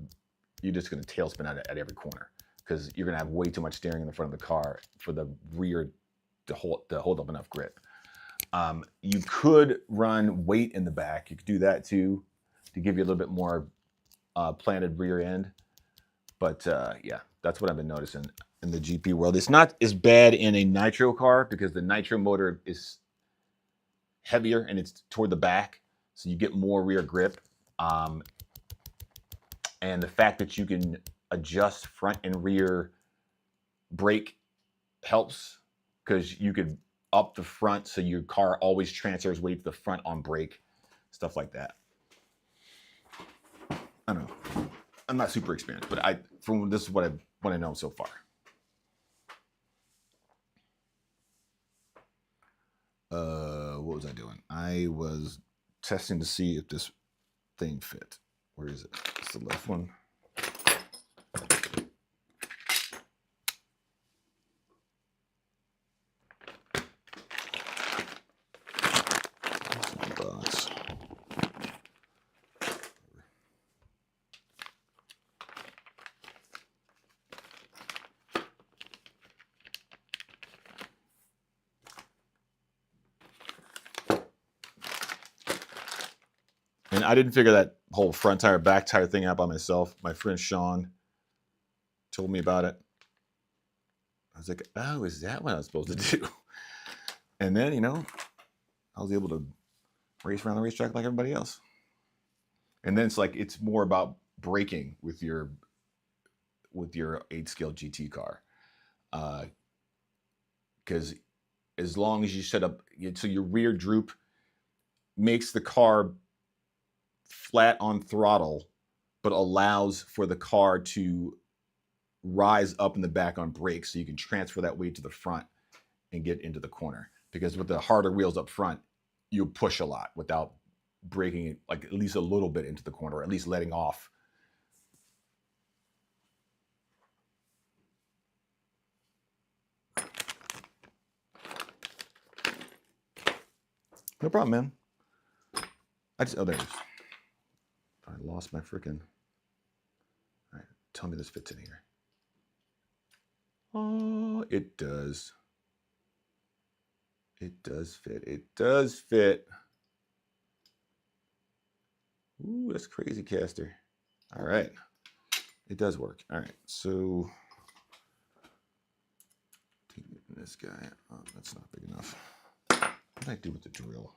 tailspin at every corner, because you're gonna have way too much steering in the front of the car for the rear to hold up enough grip. You could run weight in the back. You could do that too, to give you a little bit more planted rear end. But yeah, that's what I've been noticing in the GP world. It's not as bad in a nitro car because the nitro motor is heavier and it's toward the back, so you get more rear grip. And the fact that you can adjust front and rear brake helps, because you could up the front so your car always transfers weight to the front on brake, stuff like that. I don't know. I'm not super experienced, but this is what I know so far. What was I doing? I was testing to see if this thing fit. Where is it? It's the left one. Box. And I didn't figure that whole front tire, back tire thing out by myself. My friend Sean told me about it. I was like, oh, is that what I was supposed to do? And then, I was able to race around the racetrack like everybody else. And then it's more about braking with your 8-scale GT car. Because as long as you set up, so your rear droop makes the car flat on throttle, but allows for the car to rise up in the back on brakes, so you can transfer that weight to the front and get into the corner. Because with the harder wheels up front, you push a lot without braking it, like at least a little bit into the corner, or at least letting off. No problem, man. Oh, there it is. I lost my freaking. All right, tell me this fits in here. Oh, it does. It does fit. It does fit. Ooh, that's crazy, Caster. All right. It does work. All right, so taking this guy. Oh, that's not big enough. What did I do with the drill?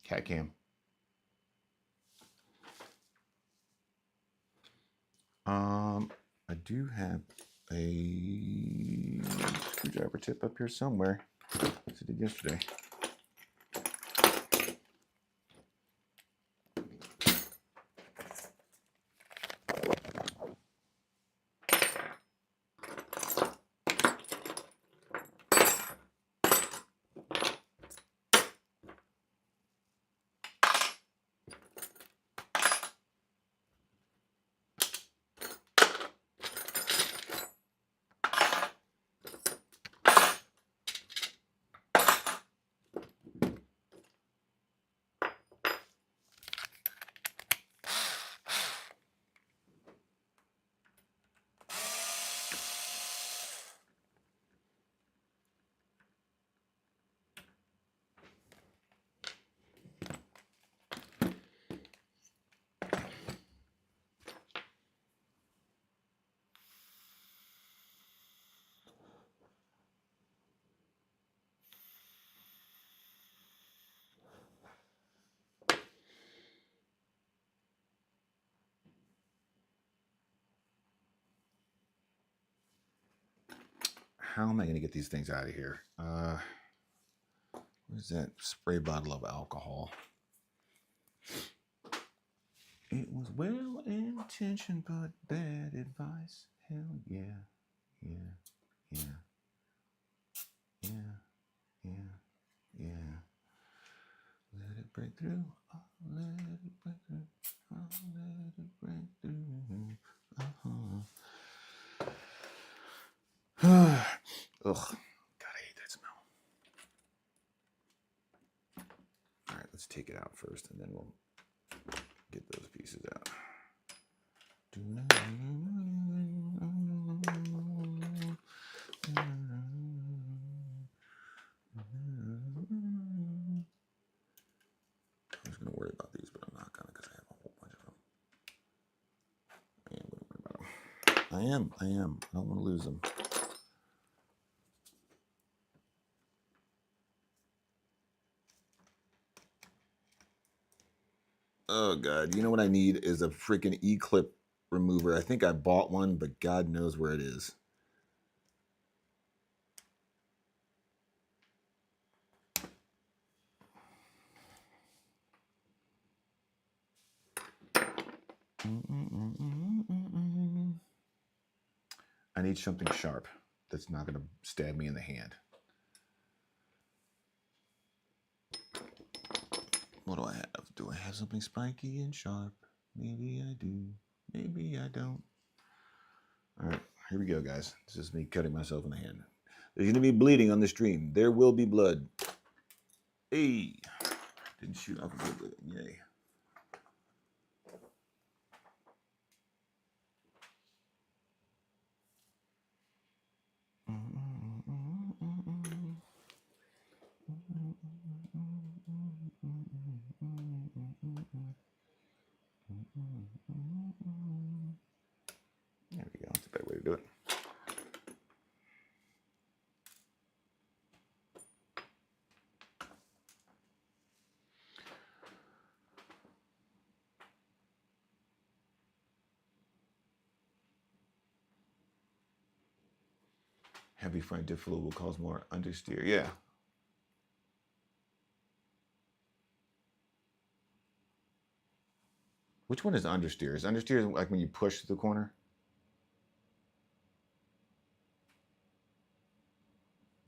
Cat cam. I do have a screwdriver tip up here somewhere, as I did yesterday. how am I going to get these things out of here? Where's that spray bottle of alcohol? It was well-intentioned, but bad advice. Hell yeah, yeah, yeah, yeah, yeah, yeah. Let it break through. Oh, let it break through. Oh, let it break through. Ugh, God, I hate that smell. All right, let's take it out first, and then we'll get those pieces out. I was going to worry about these, but I'm not going to because I have a whole bunch of them. I am going to worry about them. I am. I don't want to lose them. Oh, God. You know what I need is a freaking E-clip remover. I think I bought one, but God knows where it is. I need something sharp that's not going to stab me in the hand. What do I have? Do I have something spiky and sharp? Maybe I do. Maybe I don't. All right, here we go, guys. This is me cutting myself in the hand. There's going to be bleeding on the stream. There will be blood. Hey, didn't shoot off a good bit. Yay. There we go. That's a better way to do it. Heavy front diff fluid will cause more understeer. Yeah. Which one is understeer? Is understeer like when you push the corner?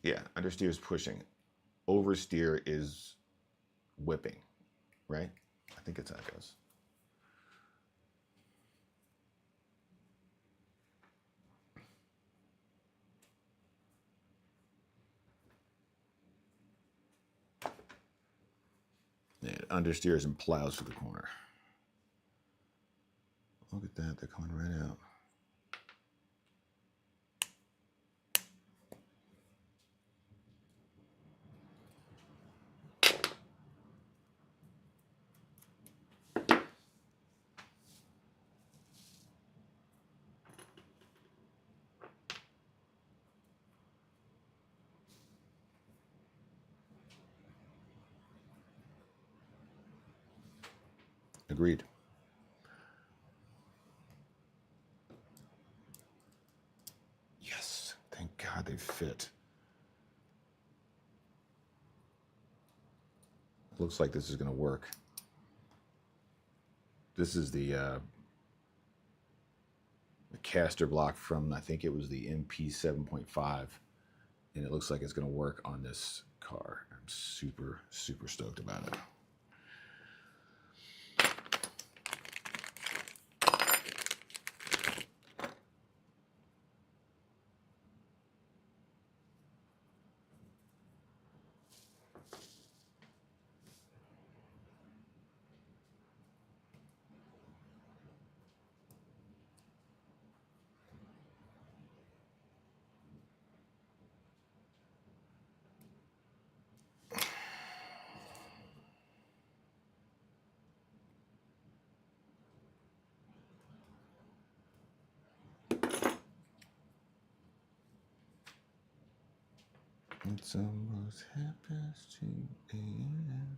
Yeah, understeer is pushing. Oversteer is whipping, right? I think it's how it goes. Yeah, understeers and plows for the corner. Look at that, they're coming right out. Agreed. Yes, thank God they fit. Looks like this is going to work. This is the caster block from, I think it was the MP 7.5, and it looks like it's going to work on this car. I'm super, super stoked about it. It's almost 2:30 a.m.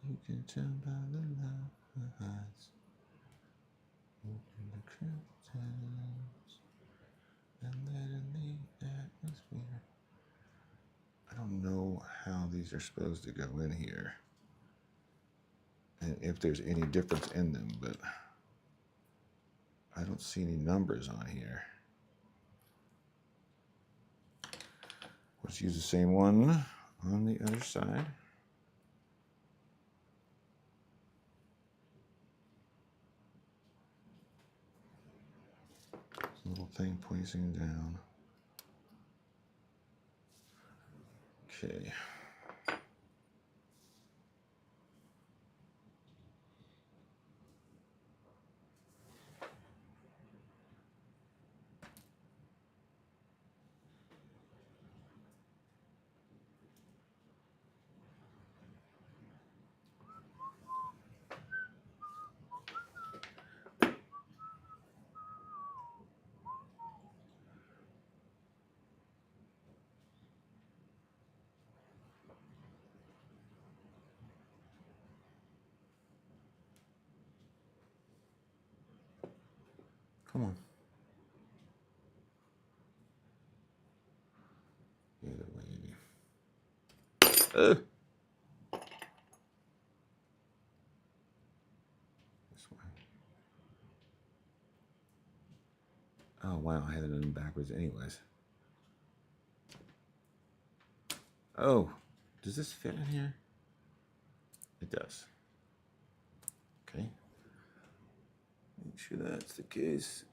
You can tell by the lights. Open the curtains and let in the atmosphere. these are supposed to go in here. And if there's any difference in them, but I don't see any numbers on here. Let's use the same one on the other side. Little thing pointing down. Okay. Come on. Get away. This way. Oh, wow. I had it in backwards anyways. Oh, does this fit in here? It does. Okay. Make sure that's the case.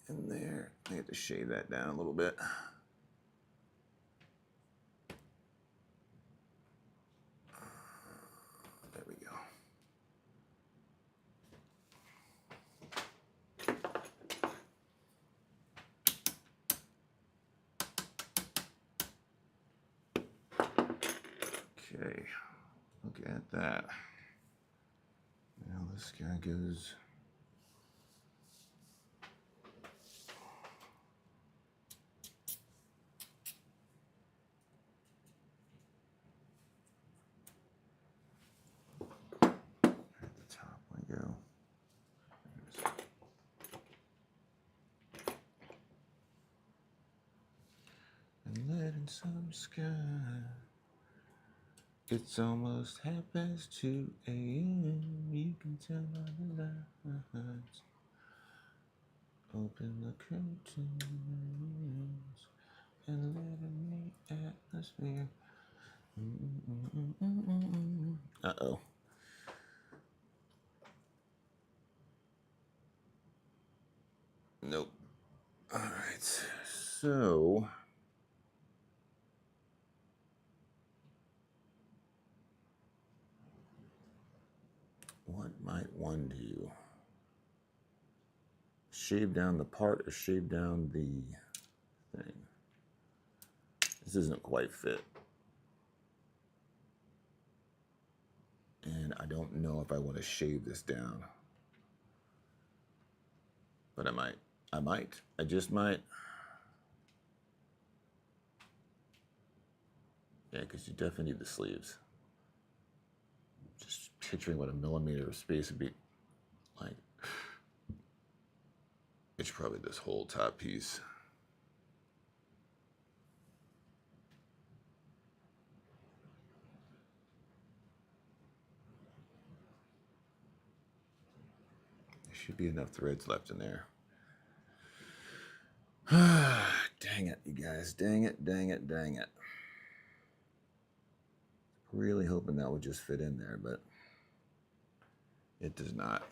In there. I have to shave that down a little bit. There we go. Okay, look at that. Now this guy goes. At the top we go. And letting some sky. It's almost 2:30 a.m. You can turn on the lights. Open the curtains and let in the atmosphere. Uh-oh. Nope. All right. So what might one do? Shave down the part or shave down the thing? This doesn't quite fit. And I don't know if I want to shave this down. But I might. I might. I just might. Yeah, because you definitely need the sleeves. Just picturing what a millimeter of space would be like. It's probably this whole top piece. There should be enough threads left in there. Dang it, you guys. Dang it, dang it, dang it. Really hoping that would just fit in there, but it does not.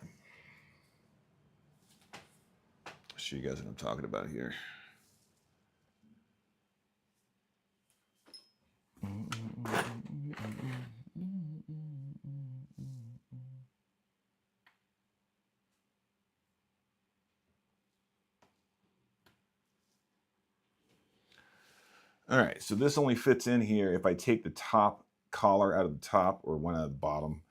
I'll show you guys what I'm talking about here. All right, so this only fits in here if I take the top collar out of the top or one out of the bottom.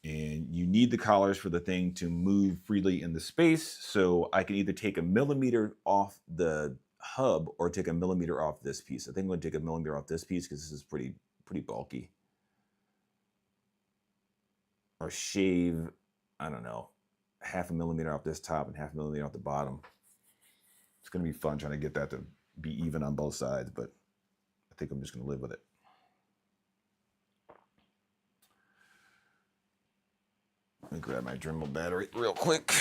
And you need the collars for the thing to move freely in the space. So I can either take a millimeter off the hub or take a millimeter off this piece. I think I'm going to take a millimeter off this piece because this is pretty bulky. Or shave, I don't know, 0.5 millimeter off this top and 0.5 millimeter off the bottom. It's going to be fun trying to get that to be even on both sides, but I think I'm just going to live with it. me grab my Dremel battery real quick.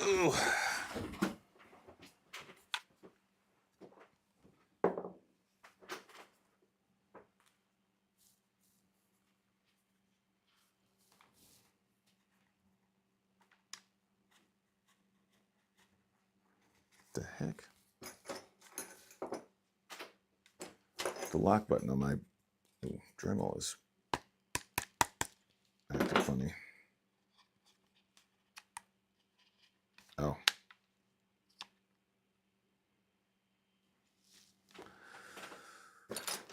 Ooh. The heck? The lock button on my Dremel is acting funny. Oh.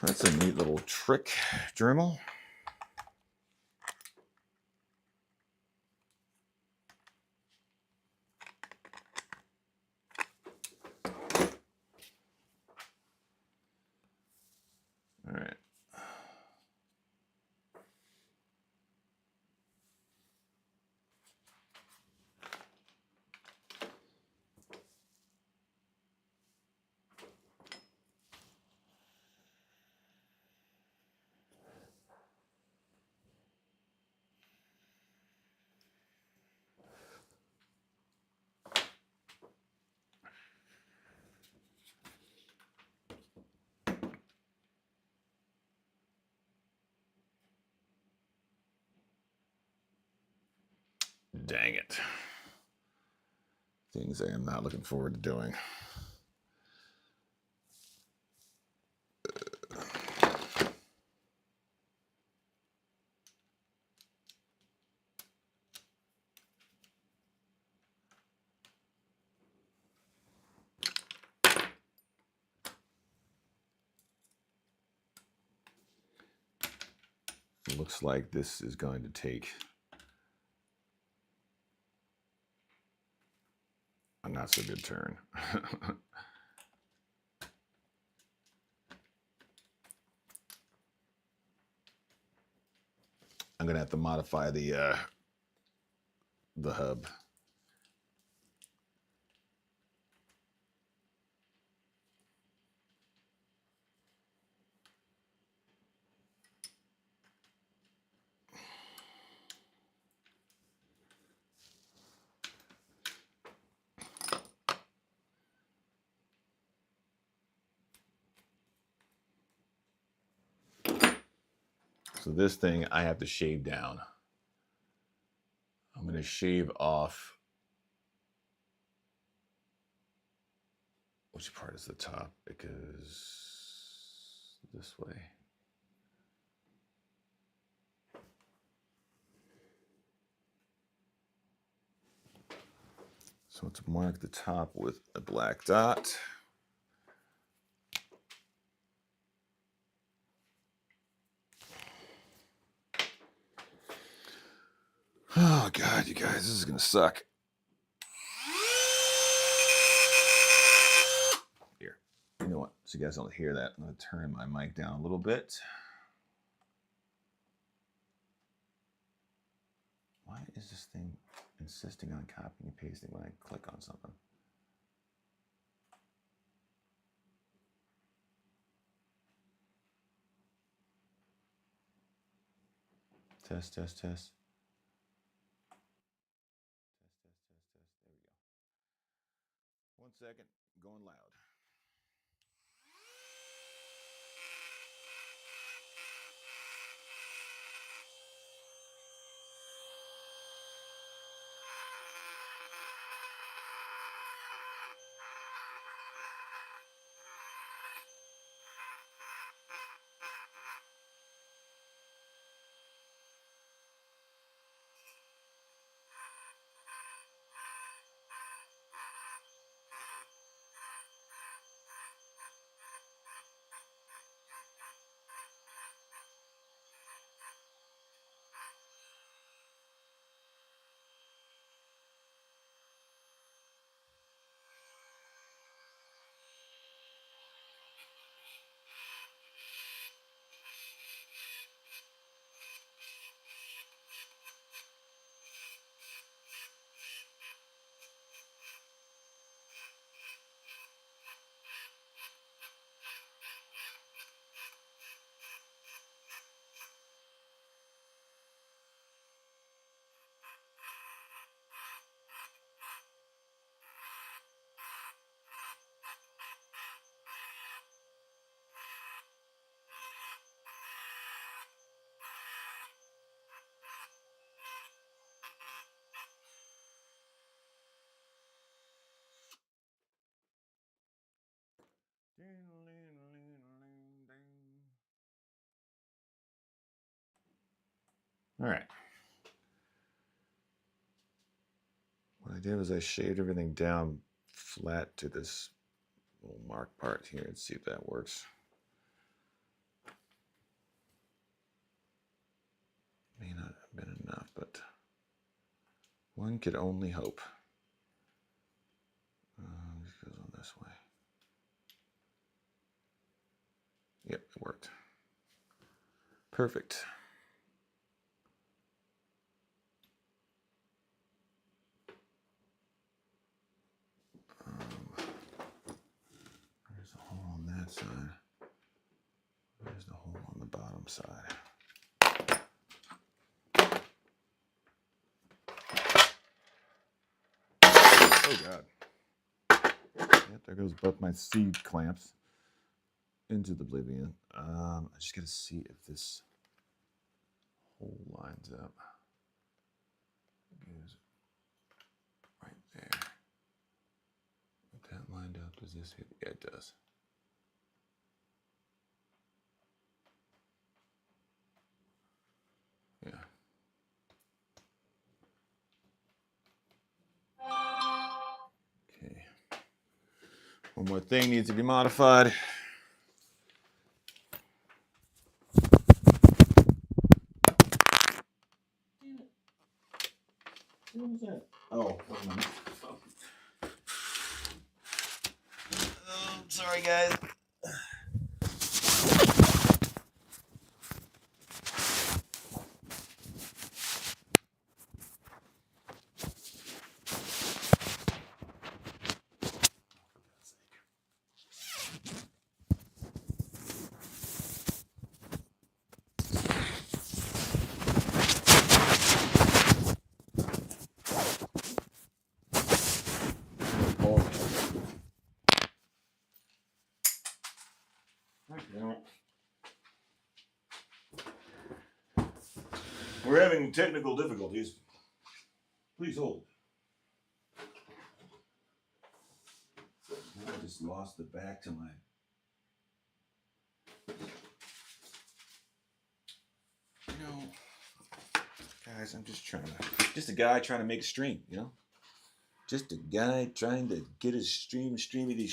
That's a neat little trick, Dremel. All right. Dang it. Things I am not looking forward to doing. It looks like this is going to take a not so good turn. I'm gonna have to modify the hub. So this thing I have to shave down. I'm going to shave off. Which part is the top? It goes this way. So let's mark the top with a black dot. Oh God, you guys, this is gonna suck. Here, you know what? So you guys don't hear that, I'm gonna turn my mic down a little bit. Why is this thing insisting on copying and pasting when I click on something? Test, test, test. There we go. 1 second, going loud. All right. What I did was I shaved everything down flat to this little mark part here and see if that works. May not have been enough, but one could only hope. This goes on this way. Yep, it worked. Perfect. There's a hole on that side. There's the hole on the bottom side. Oh God. Yep, there goes both my seed clamps into the oblivion. I just gotta see if this hole lines up. It goes right there. If that lined up, does this hit? Yeah, it does. Yeah. Okay. One more thing needs to be modified. What was that? Oh, sorry guys. We're having technical difficulties. Please hold. I just lost the back to my. You know, guys, I'm just a guy trying to make a stream, you know? Just a guy trying to get his streamy streams.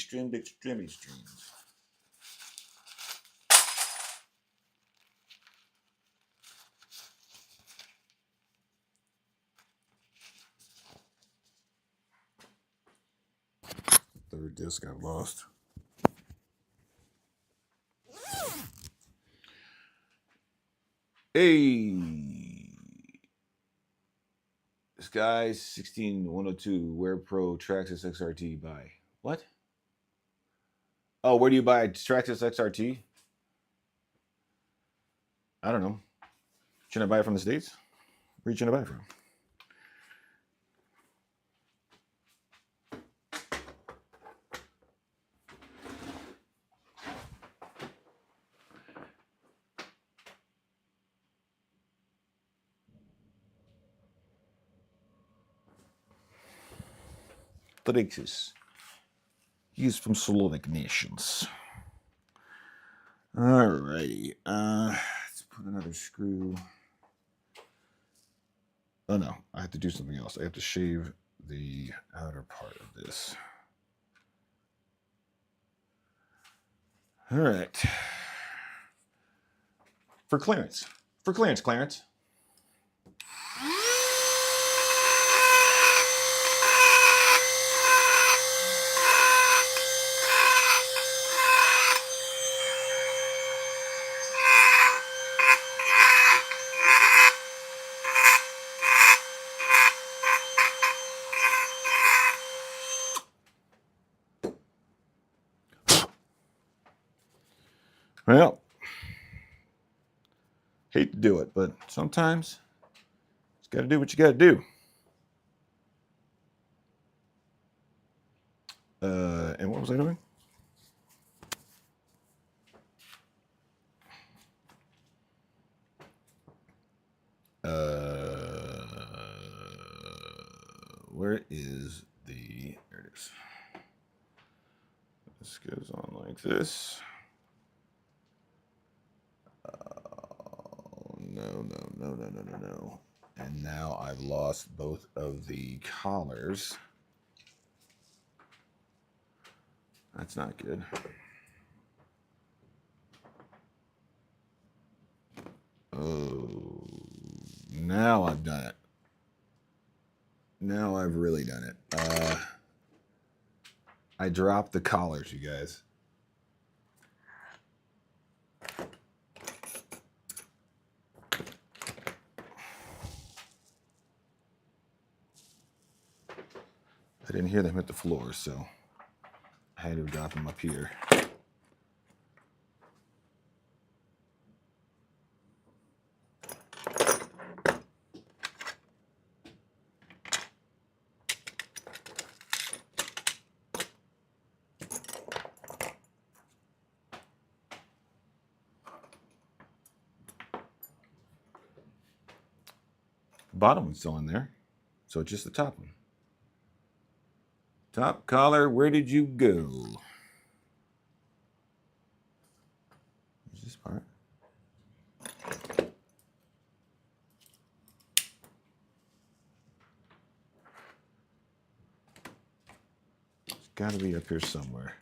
Third disc I've lost. Hey, this guy's 16102 Wear Pro Traxxas XRT buy. What? Oh, where do you buy Traxxas XRT? I don't know. Shouldn't I buy it from the States? Where should I buy it from? Traxxas. He's from Slovak nations. Alrighty. Let's put another screw. Oh no, I have to do something else. I have to shave the outer part of this. All right. For clearance. Clarence. Well, hate to do it, but sometimes you got to do what you got to do. And what was I doing? Where is the? There it is. Let's goes on like this. Oh, no. And now I've lost both of the collars. That's not good. Oh, now I've done it. Now I've really done it. I dropped the collars, you guys. I didn't hear them hit the floor, so I had to drop them up here. Bottom one's still in there, so it's just the top one. Top collar, where did you go? Here's this part. It's got to be up here somewhere.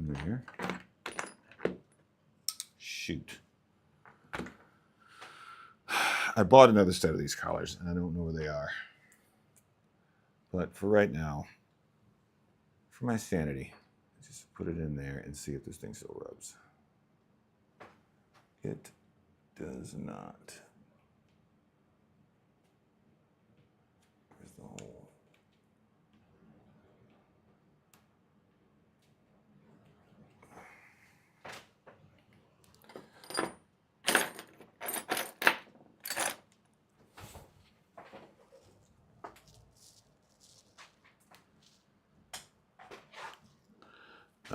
There. Shoot. I bought another set of these collars, and I don't know where they are. But for right now, for my sanity, just put it in there and see if this thing still rubs. It does not. Where's the hole?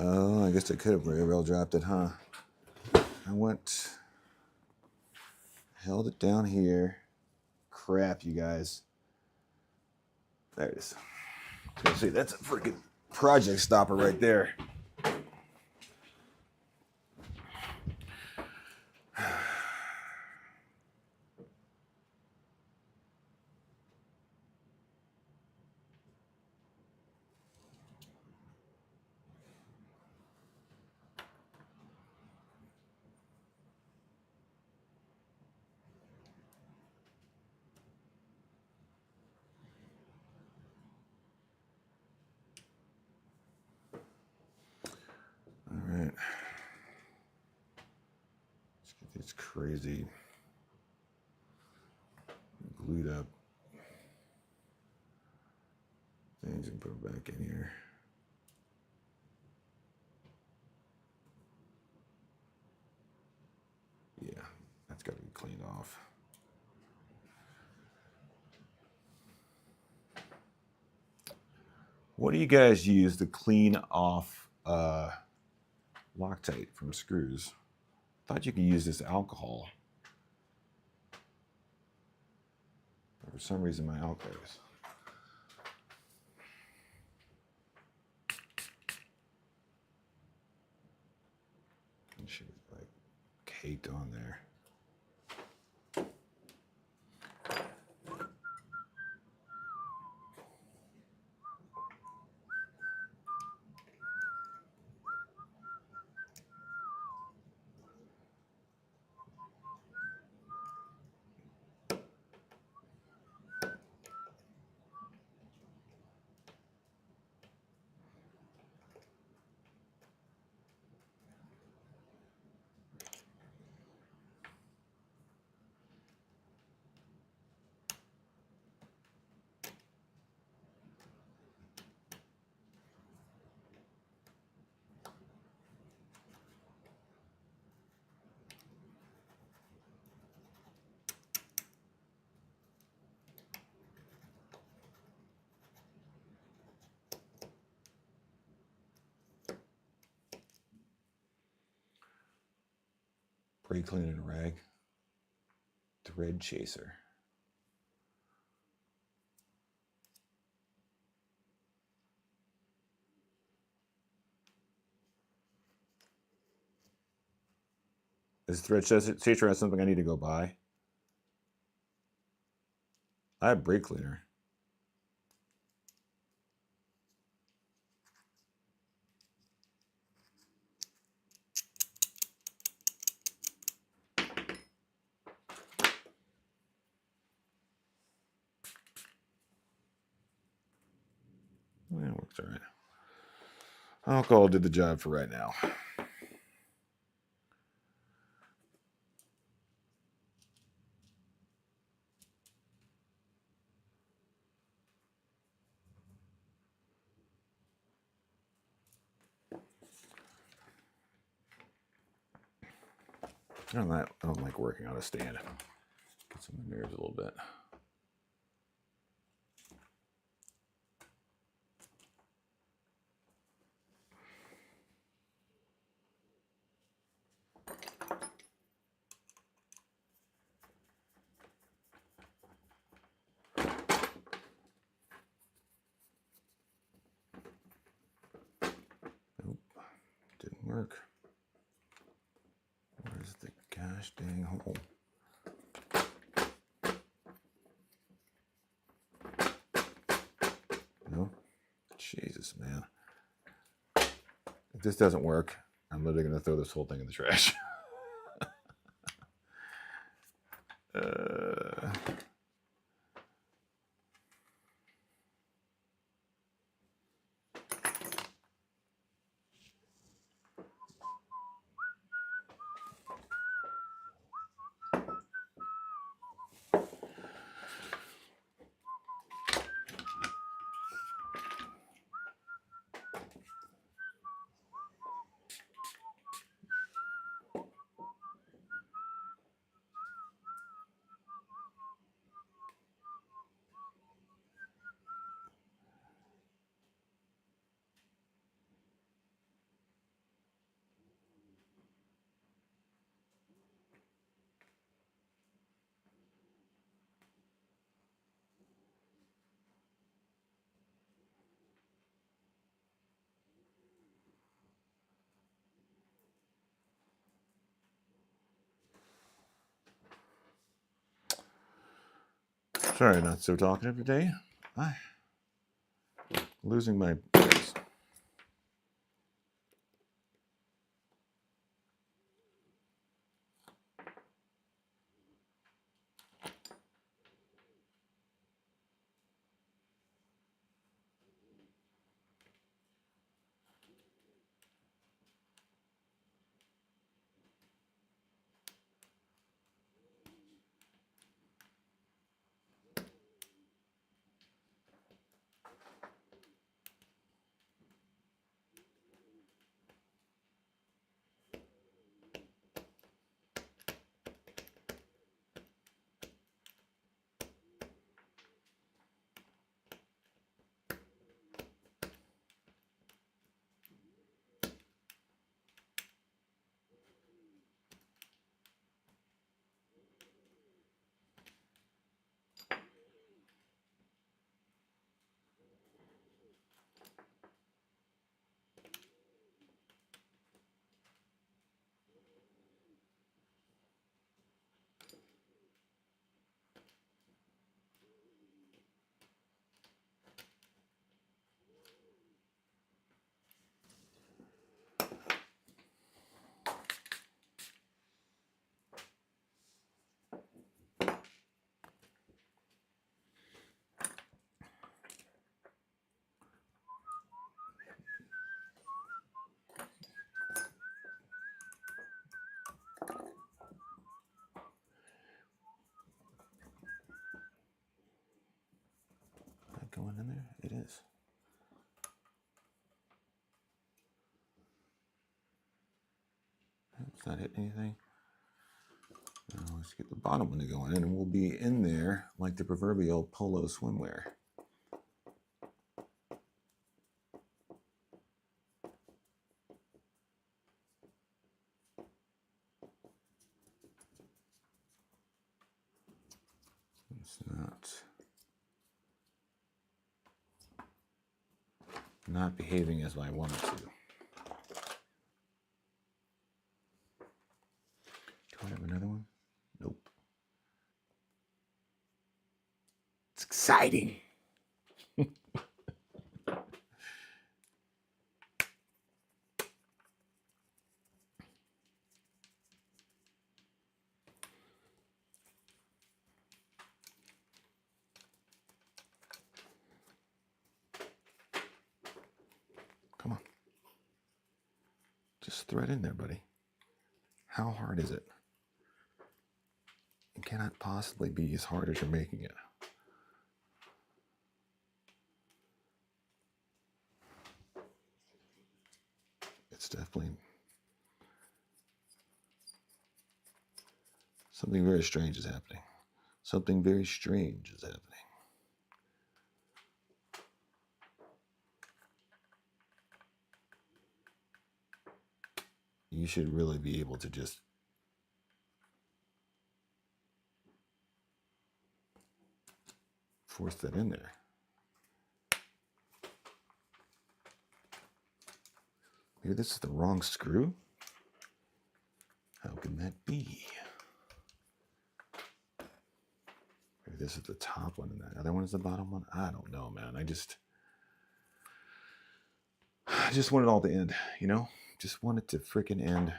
Oh, I guess I could have very well dropped it, huh? I held it down here. Crap, you guys. There it is. So see, that's a freaking project stopper right there. All right. Let's get these crazy glued up things and put them back in here. Yeah, that's got to be cleaned off. What do you guys use to clean off Loctite from screws? I thought you could use this alcohol. But for some reason, my alcohol is. She was like caked on there. Brake cleaner and rag. Thread chaser. Is thread chaser something I need to go buy? I have brake cleaner. Yeah, it works all right. Alcohol did the job for right now. I don't like working on a stand. Gets on the nerves a little bit. Nope, didn't work. Where's the gosh dang hole? No? Jesus, man. If this doesn't work, I'm literally going to throw this whole thing in the trash. Sorry, not so talkative today. I'm losing my voice. Is that going in there? It is. It's not hitting anything. Now let's get the bottom one to go in, and we'll be in there like the proverbial polo swimwear. It's not behaving as I want it to. Do I have another one? Nope. It's exciting. Come on. Just thread in there, buddy. How hard is it? It cannot possibly be as hard as you're making it. It's definitely something very strange is happening. Something very strange is happening. You should really be able to just force that in there. Maybe this is the wrong screw? How can that be? Maybe this is the top one and that other one is the bottom one? I don't know, man. I just want it all to end, you know? Just want it to freaking end.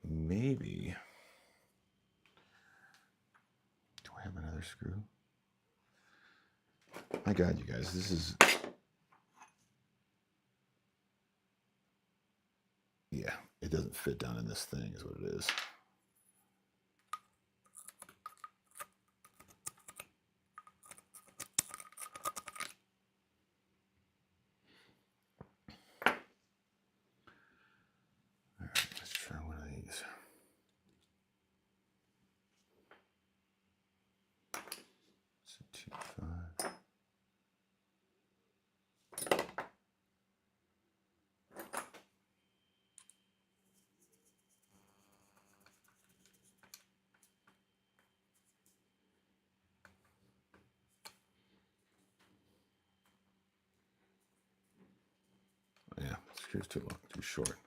Maybe. Do I have another screw? My God, you guys, this is... Yeah, it doesn't fit down in this thing is what it is. All right, let's try one of these. It's a 2.5. Yeah, screw's too long, too short.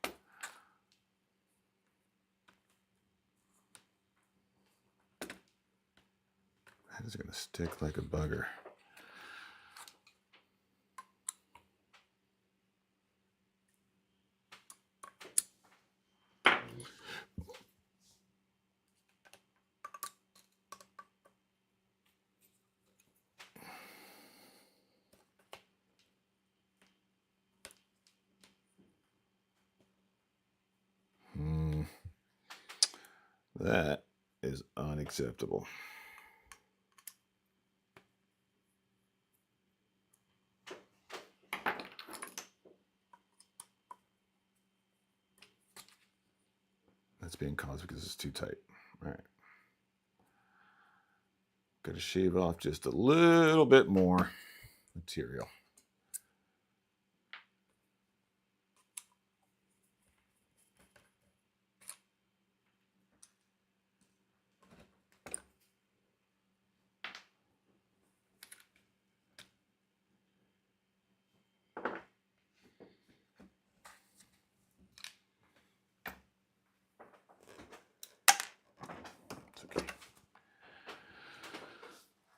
That is going to stick like a bugger. That is unacceptable. That's being caused because it's too tight. All right. Got to shave off just a little bit more material.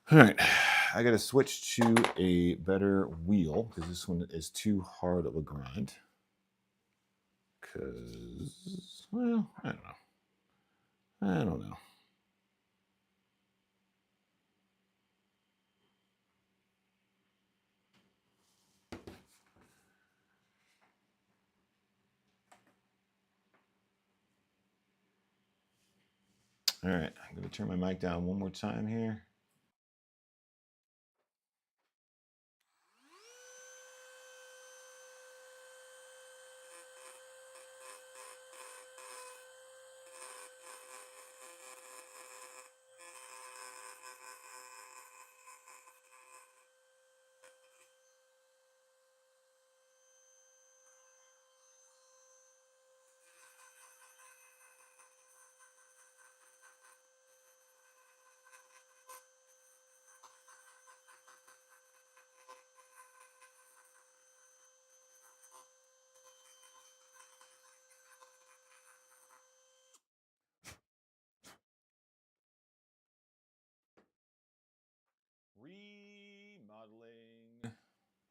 All right, I got to switch to a better wheel because this one is too hard of a grind. Because, well, I don't know. I don't know. All right, I'm going to turn my mic down one more time here.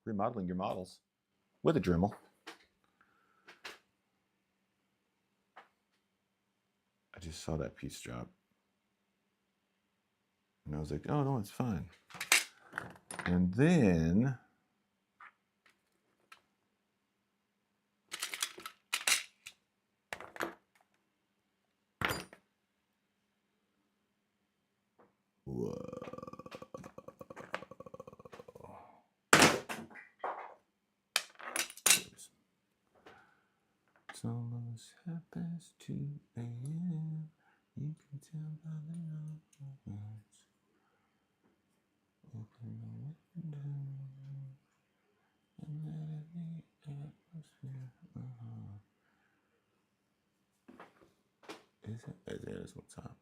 remodeling your models with a Dremel. I just saw that piece drop. And I was like, oh no, it's fine. And then whoa. It's almost 2:30 a.m. You can tell by the numbers. Open the window and let it the atmosphere. Is it? There's what time.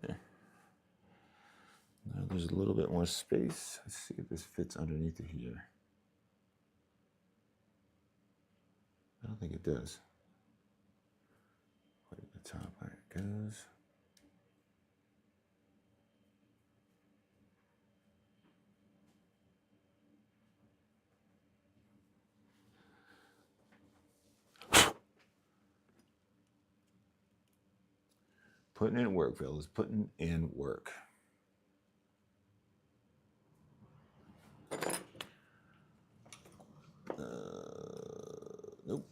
There. Now there's a little bit more space. Let's see if this fits underneath it here. I don't think it does. Put it at the top, there it goes. Putting in work, fellas. Putting in work. Nope.